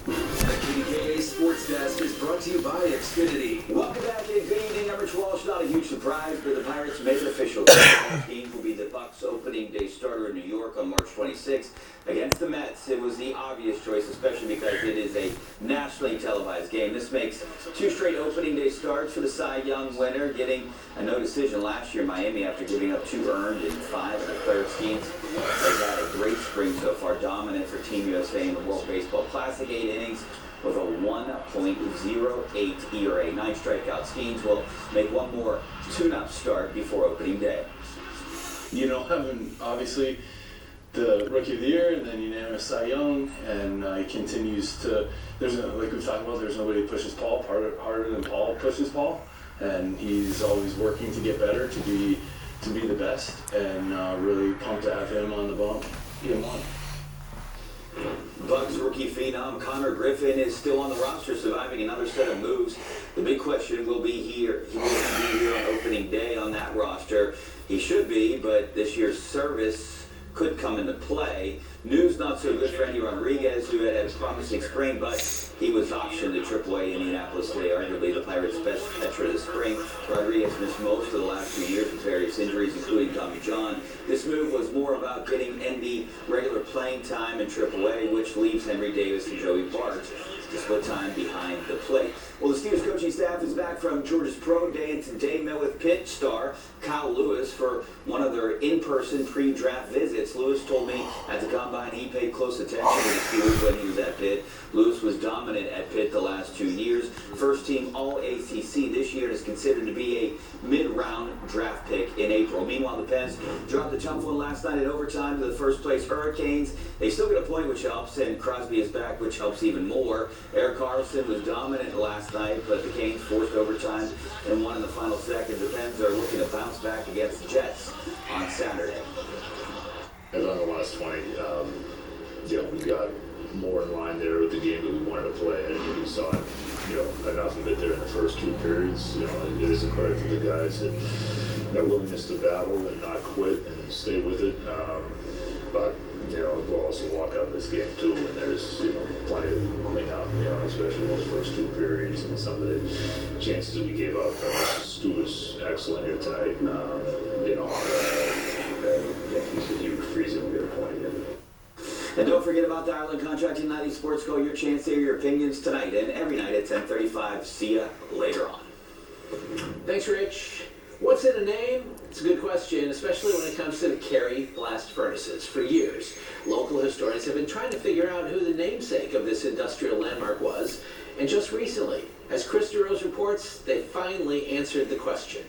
The KDKA Sports Desk is brought to you by Xfinity. Welcome back and good evening. I'm Rich Walsh. Not a huge surprise, but the Pirates made it official. The team will be the Bucs opening day starter in New York on March 26th against the Mets. It was the obvious choice, especially because it is a nationally televised game. This makes 2 straight opening day starts for the Cy Young winner, getting a no decision last year in Miami after giving up 2 earned in 5 of the third schemes. They've had a great spring so far, dominant for Team USA in the World Baseball Classic, 8 innings with a 1.08 ERA. 9 strikeout. Skeens will make one more tune-up start before opening day. You know, having obviously the Rookie of the Year and then unanimous Cy Young, and he continues to, like we've talked about, there's nobody who pushes Paul harder than Paul pushes Paul, and he's always working to get better, to be the best, and really pumped to have him on the bump game 1. Bucs rookie phenom Connor Griffin is still on the roster, surviving another set of moves. The big question will be here. He will be here on opening day on that roster. He should be, but this year's service could come into play. News not so good for Andy Rodriguez, who had a promising spring, but he was auctioned to AAA Indianapolis today, arguably the Pirates' best catcher of the spring. Rodriguez missed most of the last few years with various injuries, including Tommy John. This move was more about getting Endy regular playing time in AAA, which leaves Henry Davis and Joey Bart to split time behind the plate. Well, the Steelers coaching staff is back from Georgia's Pro Day, and today met with Pitt star Kyle Lewis for one of their in-person pre-draft visits. Lewis told me at the Combine he paid close attention to the Steelers when he was at Pitt. Lewis was dominant at Pitt the last 2 years. First team All-ACC this year, and is considered to be a mid-round draft pick in April. Meanwhile, the Pens dropped a tough one last night in overtime to the first-place Hurricanes. They still get a point, which helps, and Crosby is back, which helps even more. Erik Karlsson was dominant last night, but the Canes forced overtime and won in the final seconds. The Pens are looking to bounce back against the Jets on Saturday. As on the last 20, we got more in line there with the game that we wanted to play. I think we saw enough of it there in the first 2 periods. It is a credit to the guys that willingness to battle and not quit and stay with it. But we'll also walk out of this game too, and there's plenty to clean up, especially those first 2 periods and some of the chances that we gave up. Stu was excellent here tonight. He would freeze it and get a point in. And don't forget about the Ireland Contracting 90 Sports Go. Your chance to hear your opinions tonight and every night at 10:35. See ya later on. Thanks, Rich. What's in a name? It's a good question, especially when it comes to the Carey blast furnaces. For years, local historians have been trying to figure out who the namesake of this industrial landmark was, and just recently, as Chris DeRose reports, they finally answered the question.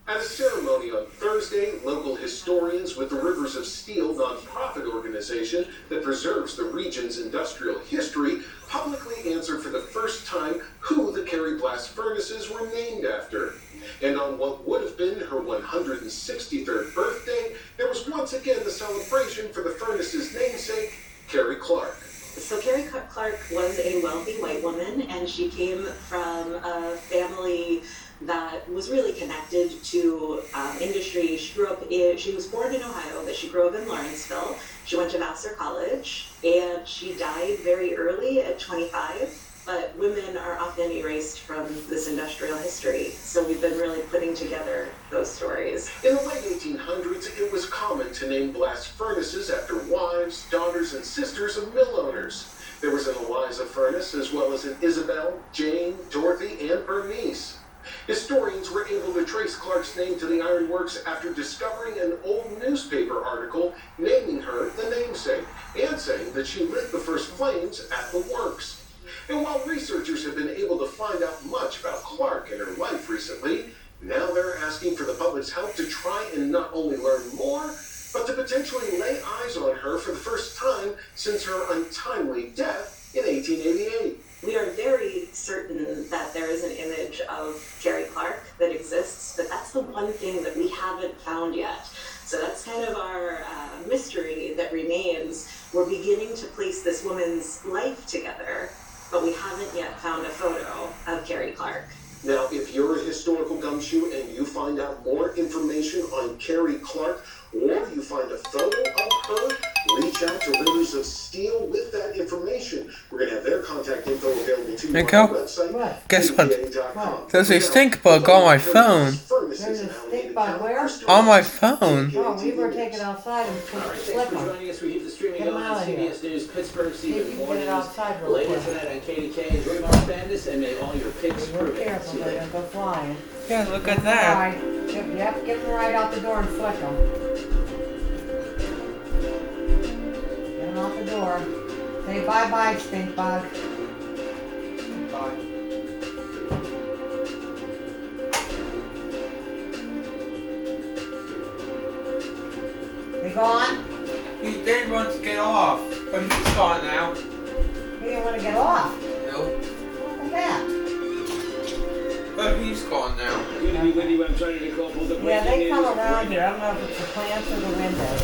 At a ceremony on Thursday, local historians with the Rivers of Steel nonprofit organization that preserves the region's industrial history publicly answered for the first time who the Carrie blast furnaces were named after. And on what would have been her 163rd birthday, there was once again the celebration for the furnace's namesake, Carrie Clark. So Carrie Clark was a wealthy white woman, and she came from a family that was really connected to industry. She was born in Ohio, but she grew up in Lawrenceville. She went to Vassar College, and she died very early at 25. But women are often erased from this industrial history, so we've been really putting together those stories. In the late 1800s, it was common to name blast furnaces after wives, daughters, and sisters of mill owners. There was an Eliza Furnace, as well as an Isabel, Jane, Dorothy, and Bernice. Historians were able to trace Clark's name to the ironworks after discovering an old newspaper article naming her the namesake, and saying that she lit the first flames at the works. And while researchers have been able to find out much about Clark and her life recently, now they're asking for the public's help to try and not only learn more, but to potentially lay eyes on her for the first time since her untimely death in 1888. We are very certain that there is an image of Carrie Clark that exists, but that's the one thing that we haven't found yet. So that's kind of our mystery that remains. We're beginning to place this woman's life together, but we haven't yet found a photo of Carrie Clark. Now, if you're a historical gumshoe and you find out more information on Carrie Clark, or you find a photo of her, reach out to Rivers of Steel with that information. We're going to have their contact info available to you on our website. Guess what? There's a stink bug on my phone. There's a stink bug where? On my phone. Oh, we were taken outside and flip them. Joining us, we keep the streaming Get 'em going out on of here. CBS News, Pittsburgh, See if you CBS can Morning get it News. outside real Later quick. tonight on KDK, enjoy March Madness, and may all your picks Be prove it. careful, See you they're later. gonna go flying. Yeah, look Get at them that. right. Yep, get them right out the door and flick them. Get them out the door. Say bye-bye, stink bug. They gone? He did want to get off, but he's gone now. He didn't want to get off. Nope. Look at that. But he's gone now. Good to be with you. I'm trying to call the Yeah, they come around here. I don't know if it's the plants or the windows.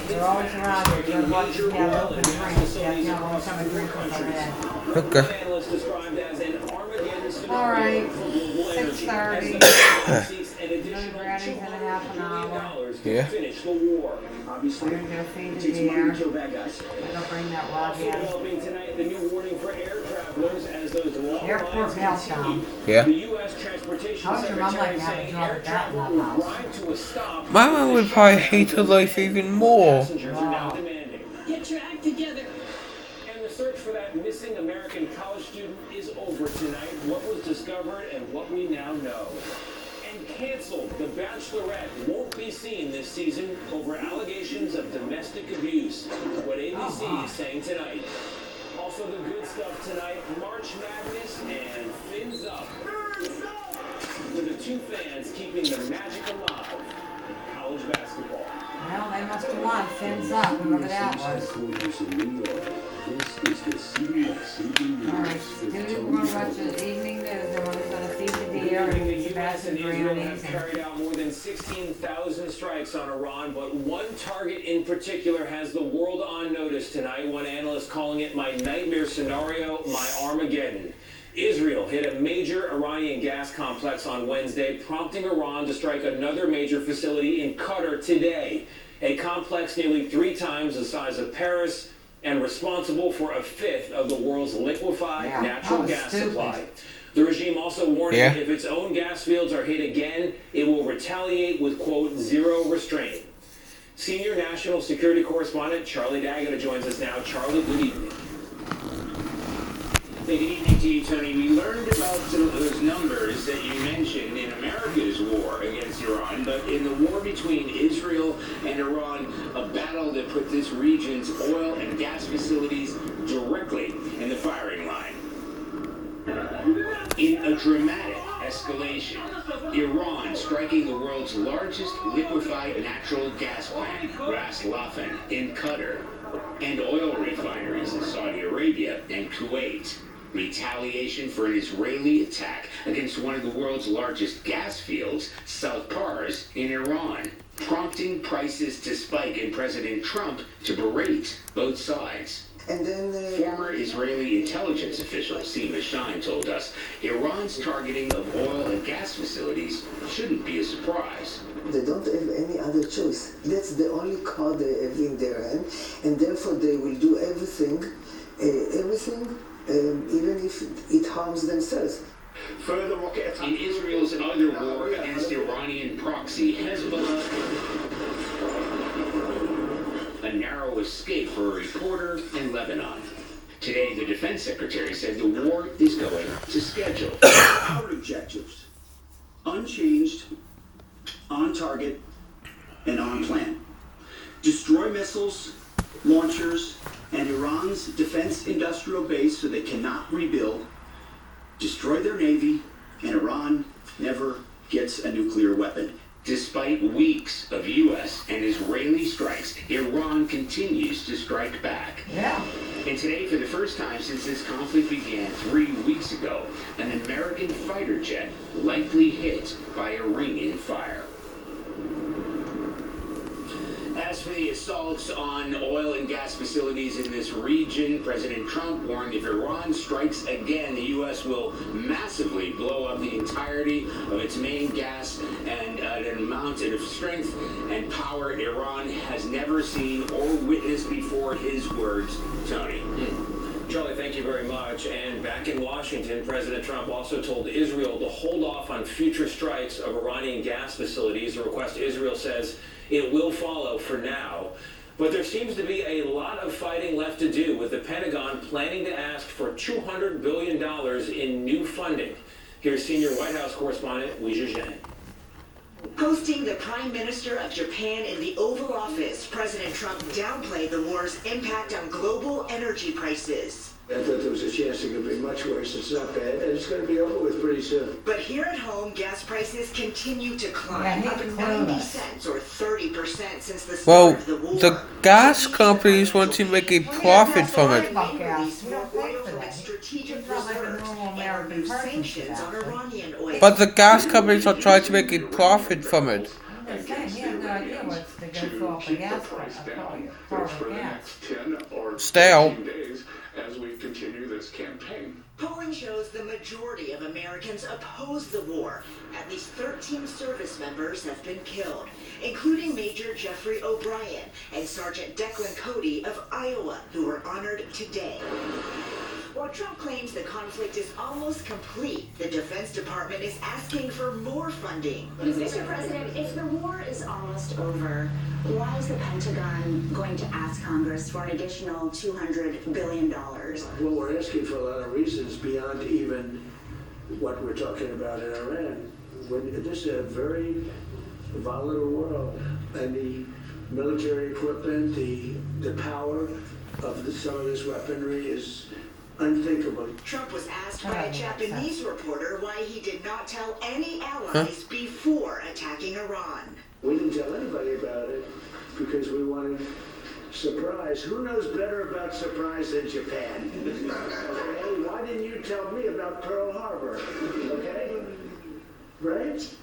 They're always around here. You're watching them open drinks. Yeah, you know, when we come and drink with them in. Okay. All right, 6:30. Granny's in a half an hour. Yeah. Finish the war. We're gonna go feed the Takes money deer. to kill bad guys. I'll bring that log Also in. developing tonight, the new warning for air travelers as those long Airport lines meltdown. continue. Yeah. The U.S. Transportation How's your mom Secretary like to have a saying job air at that travel in will that house? grind to a stop. My mom would probably hate her life even more. Passengers are now demanding. Get your act together. And the search for that missing American college student is over tonight. What was discovered and what we now know. And canceled, The Bachelorette won't be seen this season over allegations of domestic abuse. What ABC is saying tonight. Also the good stuff tonight, March Madness and Fins Up. With the two fans keeping the magic alive. College basketball. Well, they must have won. Fins up, whoever that was. Alright, we're gonna watch the evening news, and we're gonna feed the deer and The eat U.S. Sebastian and Israel brownies. have carried out more than 16,000 strikes on Iran, but one target in particular has the world on notice tonight. One analyst calling it my nightmare scenario, my Armageddon. Israel hit a major Iranian gas complex on Wednesday, prompting Iran to strike another major facility in Qatar today. A complex nearly 3 times the size of Paris and responsible for a fifth of the world's liquefied natural gas supply. The regime also warned that if its own gas fields are hit again, it will retaliate with, quote, zero restraint. Senior national security correspondent Charlie D'Agata joins us now. Charlie, good evening. Good evening to you, Tony. We learned about some of those numbers that you mentioned in America's war against Iran, but in the war between Israel and Iran, a battle that put this region's oil and gas facilities directly in the firing line. In a dramatic escalation. Iran striking the world's largest liquefied natural gas plant, Ras Laffan, in Qatar, and oil refineries in Saudi Arabia and Kuwait. Retaliation for an Israeli attack against one of the world's largest gas fields, South Pars, in Iran, prompting prices to spike and President Trump to berate both sides. And then former Israeli intelligence official Sima Shine told us Iran's targeting of oil and gas facilities shouldn't be a surprise. They don't have any other choice. That's the only card they have in their hand, and therefore they will do everything, even if it harms themselves. Further rocket attack. In Israel's other war against Iranian proxy Hezbollah, a narrow escape for a reporter in Lebanon. Today, the defense secretary said the war is going to schedule. Our objectives, unchanged, on target, and on plan. Destroy missiles, launchers, and Iran's defense industrial base so they cannot rebuild. Destroy their navy, and Iran never gets a nuclear weapon. Despite weeks of U.S. and Israeli strikes, Iran continues to strike back. Yeah. And today, for the first time since this conflict began 3 weeks ago, an American fighter jet likely hit by Iranian fire. As for the assaults on oil and gas facilities in this region, President Trump warned if Iran strikes again, the U.S. will massively blow up the entirety of its main gas and at an amount of strength and power Iran has never seen or witnessed before. His words, Tony. Charlie, thank you very much. And back in Washington, President Trump also told Israel to hold off on future strikes of Iranian gas facilities, a request Israel says it will follow for now. But there seems to be a lot of fighting left to do, with the Pentagon planning to ask for $200 billion in new funding. Here's senior White House correspondent Weijia Zhang. Hosting the Prime Minister of Japan in the Oval Office, President Trump downplayed the war's impact on global energy prices. I thought there was a chance it could be much worse. It's not bad, and it's going to be over with pretty soon. But here at home, gas prices continue to climb, up 90 cents or 30% since the start of the war. The gas companies want to make a profit from it. But the gas companies are trying to make a profit from it. Stale. As we continue this campaign. Polling shows the majority of Americans oppose the war. At least 13 service members have been killed, including Major Jeffrey O'Brien and Sergeant Declan Cody of Iowa, who were honored today. While Trump claims the conflict is almost complete, the Defense Department is asking for more funding. Mr. President, if the war is almost over, why is the Pentagon going to ask Congress for an additional $200 billion? Well, we're asking for a lot of reasons beyond even what we're talking about in Iran. This is a very volatile world, and the military equipment, the power of some of this weaponry is unthinkable. Trump was asked by a Japanese reporter why he did not tell any allies before attacking Iran. We didn't tell anybody about it because we wanted surprise. Who knows better about surprise than Japan? Okay? Why didn't you tell me about Pearl Harbor? Okay? Right?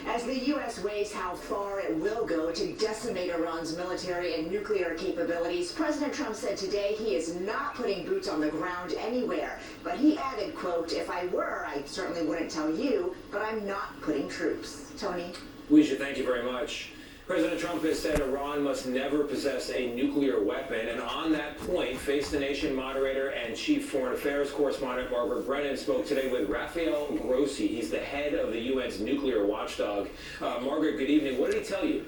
As the U.S. weighs how far it will go to decimate Iran's military and nuclear capabilities, President Trump said today he is not putting boots on the ground anywhere. But he added, quote, "If I were, I certainly wouldn't tell you, but I'm not putting troops." Tony? Weijia, thank you very much. President Trump has said Iran must never possess a nuclear weapon, and on that point, Face the Nation moderator and chief foreign affairs correspondent Margaret Brennan spoke today with Rafael Grossi. He's the head of the UN's nuclear watchdog. Margaret, good evening. What did he tell you?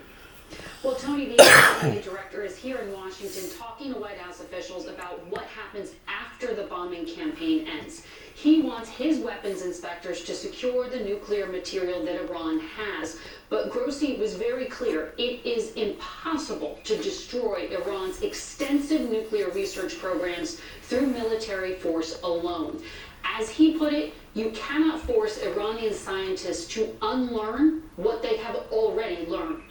Well, Tony, the NSA director is here in Washington talking to White House officials about what happens after the bombing campaign ends. He wants his weapons inspectors to secure the nuclear material that Iran has. But Grossi was very clear, it is impossible to destroy Iran's extensive nuclear research programs through military force alone. As he put it, you cannot force Iranian scientists to unlearn what they have already learned.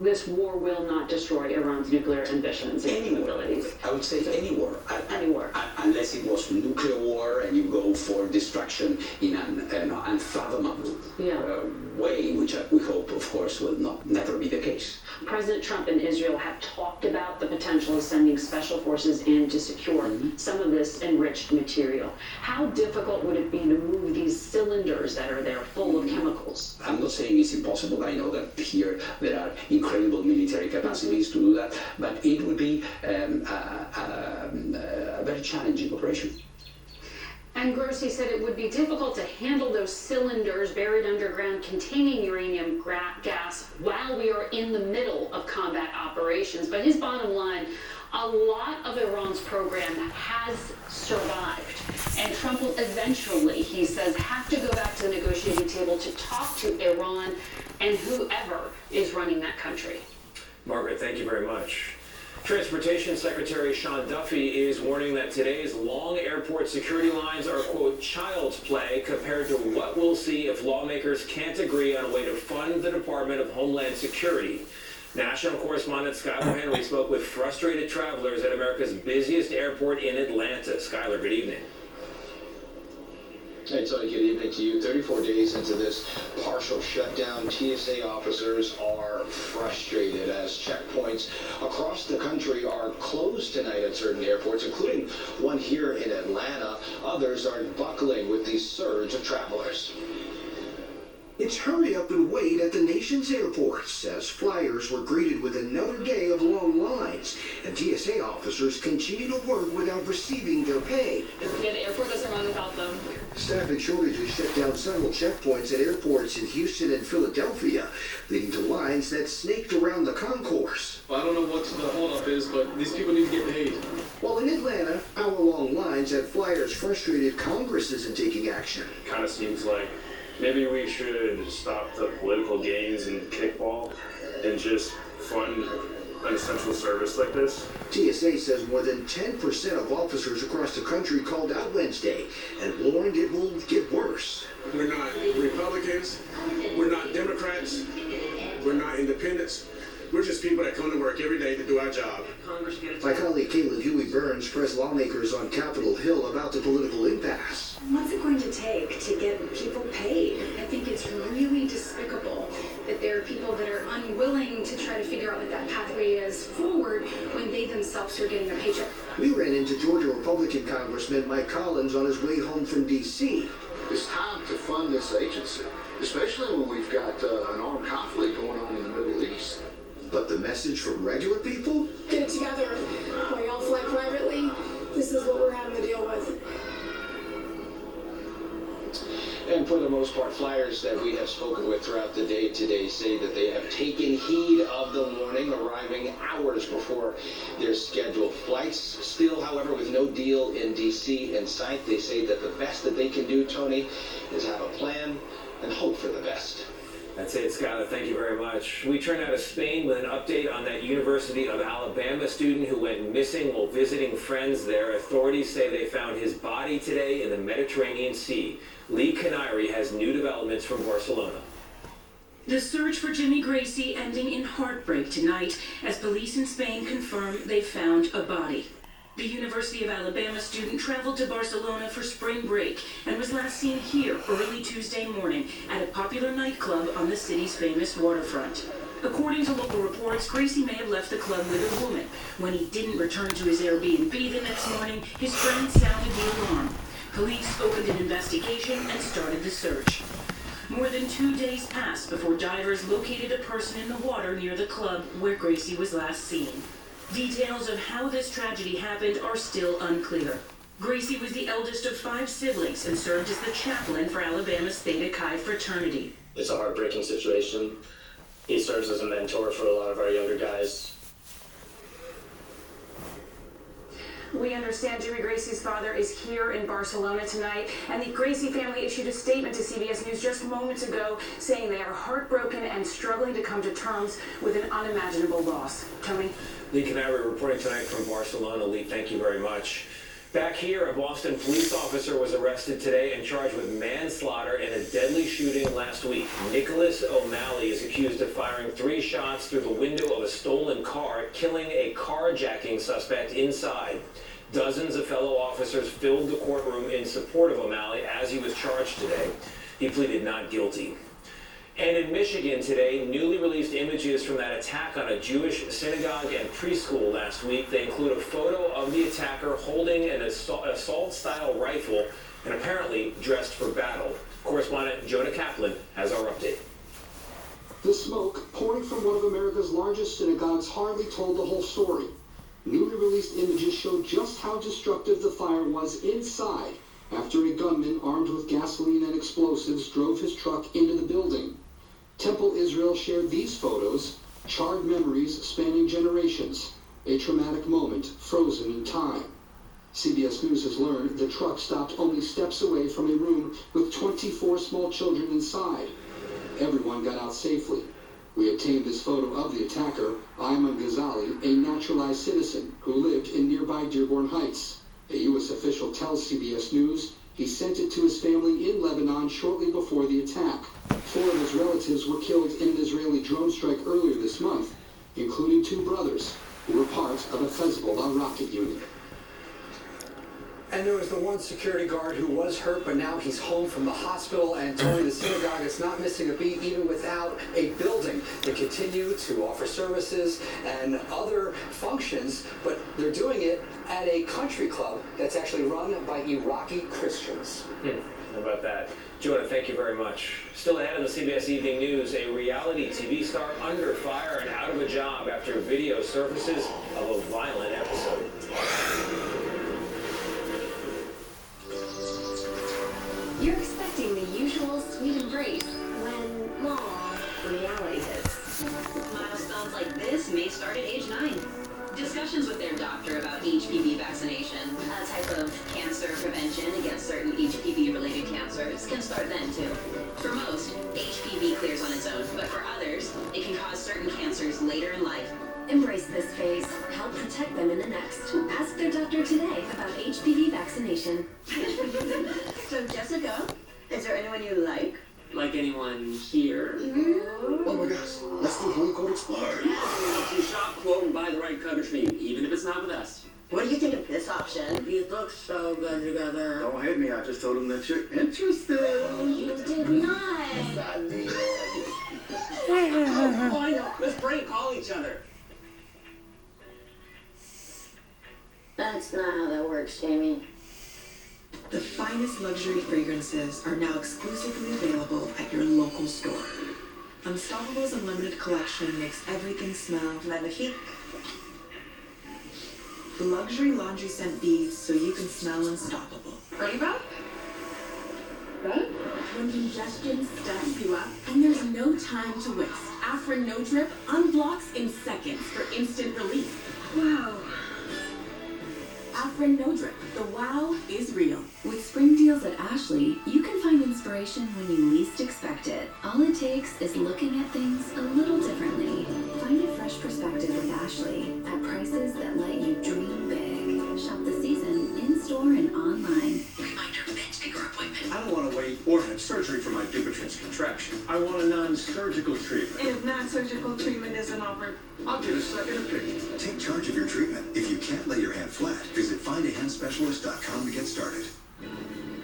This war will not destroy Iran's nuclear ambitions and capabilities. I would say any war. Any war. Unless it was nuclear war and you go for destruction in an unfathomable way, which we hope, of course, will never be the case. President Trump and Israel have talked about the potential of sending special forces in to secure some of this enriched material. How difficult would it be to move these cylinders that are there full of chemicals? I'm not saying it's impossible. I know that here there are incredible military capacities to do that, but it would be a very challenging operation. And Grossi said it would be difficult to handle those cylinders buried underground containing uranium gas while we are in the middle of combat operations. But his bottom line, a lot of Iran's program has survived. And Trump will eventually, he says, have to go back to the negotiating table to talk to Iran and whoever is running that country. Margaret, thank you very much. Transportation Secretary Sean Duffy is warning that today's long airport security lines are, quote, child's play compared to what we'll see if lawmakers can't agree on a way to fund the Department of Homeland Security. National correspondent Skylar Henry spoke with frustrated travelers at America's busiest airport in Atlanta. Skylar, good evening. Hey, Tony, good evening to you. 34 days into this partial shutdown, TSA officers are frustrated as checkpoints across the country are closed tonight at certain airports, including one here in Atlanta. Others are buckling with the surge of travelers. It's hurry up and wait at the nation's airports as flyers were greeted with another day of long lines, and TSA officers continue to work without receiving their pay. Yeah, the airport doesn't run without them. Staffing shortages shut down several checkpoints at airports in Houston and Philadelphia, leading to lines that snaked around the concourse. Well, I don't know what the holdup is, but these people need to get paid. While in Atlanta, hour-long lines have flyers frustrated Congress isn't taking action. Kind of seems like maybe we should stop the political games and kickball and just fund an essential service like this. TSA says more than 10% of officers across the country called out Wednesday and warned it will get worse. We're not Republicans, we're not Democrats, we're not independents. We're just people that come to work every day to do our job. My colleague Caitlin Huey Burns pressed lawmakers on Capitol Hill about the political impasse. What's it going to take to get people paid? I think it's really despicable that there are people that are unwilling to try to figure out what that pathway is forward when they themselves are getting their paycheck. We ran into Georgia Republican Congressman Mike Collins on his way home from D.C. It's time to fund this agency, especially when we've got an armed conflict going on in the Middle East. But the message from regular people? Get it together. While y'all fly privately, this is what we're having to deal with. And for the most part, flyers that we have spoken with throughout the day today say that they have taken heed of the warning, arriving hours before their scheduled flights. Still, however, with no deal in D.C. in sight, they say that the best that they can do, Tony, is have a plan and hope for the best. That's it, Skylar. Thank you very much. We turn now to Spain with an update on that University of Alabama student who went missing while visiting friends there. Authorities say they found his body today in the Mediterranean Sea. Lee Canary has new developments from Barcelona. The search for Jimmy Gracie ending in heartbreak tonight as police in Spain confirm they found a body. The University of Alabama student traveled to Barcelona for spring break and was last seen here early Tuesday morning at a popular nightclub on the city's famous waterfront. According to local reports, Gracie may have left the club with a woman. When he didn't return to his Airbnb the next morning, his friend sounded the alarm. Police opened an investigation and started the search. More than 2 days passed before divers located a person in the water near the club where Gracie was last seen. Details of how this tragedy happened are still unclear. Gracie was the eldest of 5 siblings and served as the chaplain for Alabama's Theta Chi fraternity. It's a heartbreaking situation. he serves as a mentor for a lot of our younger guys. We understand Jimmy Gracie's father is here in Barcelona tonight, and the Gracie family issued a statement to CBS News just moments ago saying they are heartbroken and struggling to come to terms with an unimaginable loss. Tony? Lee Canary reporting tonight from Barcelona. Lee, thank you very much. Back here, a Boston police officer was arrested today and charged with manslaughter in a deadly shooting last week. Nicholas O'Malley is accused of firing 3 shots through the window of a stolen car, killing a carjacking suspect inside. Dozens of fellow officers filled the courtroom in support of O'Malley as he was charged today. He pleaded not guilty. And in Michigan today, newly released images from that attack on a Jewish synagogue and preschool last week. They include a photo of the attacker holding an assault-style rifle and apparently dressed for battle. Correspondent Jonah Kaplan has our update. The smoke pouring from one of America's largest synagogues hardly told the whole story. Newly released images show just how destructive the fire was inside after a gunman armed with gasoline and explosives drove his truck into the building. Temple Israel shared these photos, charred memories spanning generations, a traumatic moment frozen in time. CBS News has learned the truck stopped only steps away from a room with 24 small children inside. Everyone got out safely. We obtained this photo of the attacker, Ayman Ghazali, a naturalized citizen who lived in nearby Dearborn Heights. A U.S. official tells CBS News he sent it to his family in Lebanon shortly before the attack. 4 of his relatives were killed in an Israeli drone strike earlier this month, including 2 brothers who were part of a Hezbollah rocket unit. And there was the one security guard who was hurt, but now he's home from the hospital. And Tony, the synagogue is not missing a beat, even without a building. They continue to offer services and other functions, but they're doing it at a country club that's actually run by Iraqi Christians. How about that? Jonah, thank you very much. Still ahead of the CBS Evening News, a reality TV star under fire and out of a job after video surfaces of a violent episode. You're expecting the usual sweet embrace when, well, reality hits. Milestones like this may start at age 9. Discussions with their doctor about HPV vaccination, a type of cancer prevention against certain HPV-related cancers, can start then, too. For most, HPV clears on its own, but for others, it can cause certain cancers later in life. Embrace this phase. Help protect them in the next. Ask their doctor today about HPV vaccination. So, Jessica, is there anyone you like? Like anyone here? Oh my gosh, let's do Holy Code Explorer. If you shop, quote, and buy the right cover stream, even if it's not with us. What do you think of this option? You look so good together. Don't hate me, I just told him that you're interested. You did not. Yes, I did. Oh, I know. Let's prank call each other. That's not how that works, Jamie. The finest luxury fragrances are now exclusively available at your local store. Unstoppable's Unlimited collection makes everything smell magnifique. Luxury laundry scent beads so you can smell unstoppable. Ready, Bob? Ready? When congestion steps you up and there's no time to waste, Afrin No Drip unblocks in seconds for instant relief. Wow. Afrin No Drip. The wow is real. With spring deals at Ashley, you can find inspiration when you least expect it. All it takes is looking at things a little differently. Find a fresh perspective with Ashley at prices that let you dream big. Shop the season in-store and online. Reminder, bench picker appointment. I don't want to wait or have surgery for my Dupuytren's contraction. I want a non-surgical treatment. If non-surgical treatment isn't offered, I'll get a second opinion. Take charge of your treatment. If you can't lay your hand flat, visit findahandspecialist.com to get started.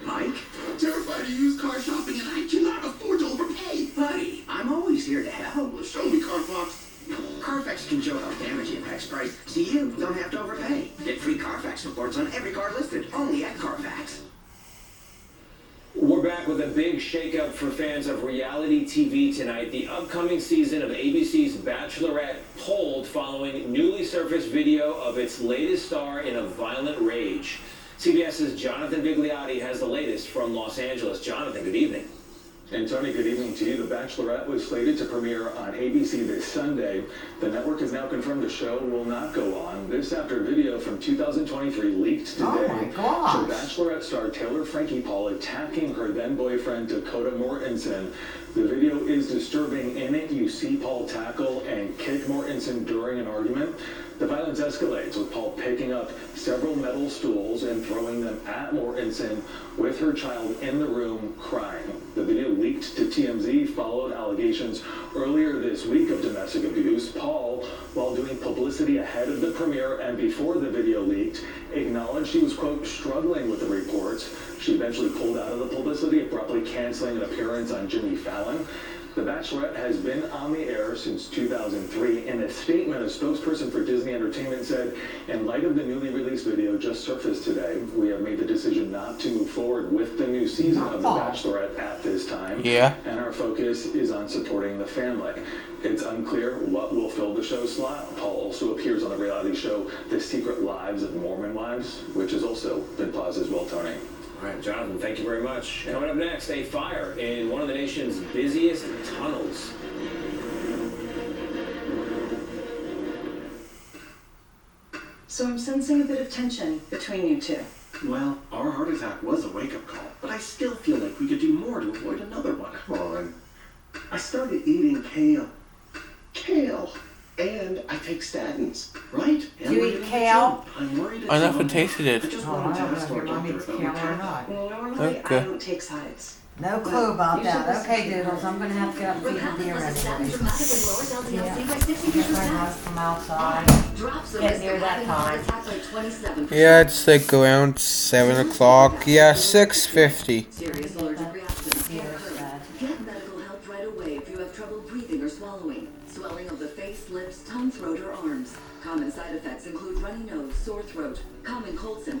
Mike? Terrified of used car shopping and I cannot afford to overpay. Buddy, I'm always here to help. Show me, Carfax. Carfax can show how damage impacts price, so you don't have to overpay. Get free Carfax reports on every car listed, only at Carfax. We're back with a big shakeup for fans of reality TV tonight. The upcoming season of ABC's Bachelorette pulled following newly surfaced video of its latest star in a violent rage. CBS's Jonathan Vigliotti has the latest from Los Angeles. Jonathan, good evening. And Tony, good evening to you. The Bachelorette was slated to premiere on ABC this Sunday. The network has now confirmed the show will not go on. This after video from 2023 leaked today. Oh my gosh. So Bachelorette star Taylor Frankie Paul attacking her then boyfriend Dakota Mortensen. The video is disturbing. In it, you see Paul tackle and kick Mortensen during an argument. The violence escalates with Paul picking up several metal stools and throwing them at Mortensen with her child in the room crying. The video leaked to TMZ, followed allegations earlier this week of domestic abuse. Paul, while doing publicity ahead of the premiere and before the video leaked, acknowledged he was, quote, struggling with the reports. She eventually pulled out of the publicity, abruptly canceling an appearance on Jimmy Fallon. The Bachelorette has been on the air since 2003. In a statement, a spokesperson for Disney Entertainment said, in light of the newly released video just surfaced today, we have made the decision not to move forward with the new season of The Bachelorette at this time. Yeah. And our focus is on supporting the family. It's unclear what will fill the show's slot. Paul also appears on the reality show The Secret Lives of Mormon Wives, which has also been paused as well, Tony. All right, Jonathan, thank you very much. Coming up next, a fire in one of the nation's busiest tunnels. So I'm sensing a bit of tension between you two. Well, our heart attack was a wake-up call, but I still feel like we could do more to avoid another one. Come on. I started eating kale. Kale. And I take statins, right? Do you eat kale? I'm worried I never tasted it. I just wanted to ask our doctor about Kale or not. Normally, Okay. I don't take sides. No clue about that. Okay, Doodles, I'm gonna have to get up and feed the deer anyway. Yeah. Guess I have from outside. Get near that time. Yeah, it's like around 7 o'clock. Yeah, 6:50. Serious allergic reactions can occur. Get medical help right away if you have trouble breathing or swallowing. Swelling of the face, lips, tongue, throat, or arms. Common side effects include runny nose, sore throat, common cold symptoms.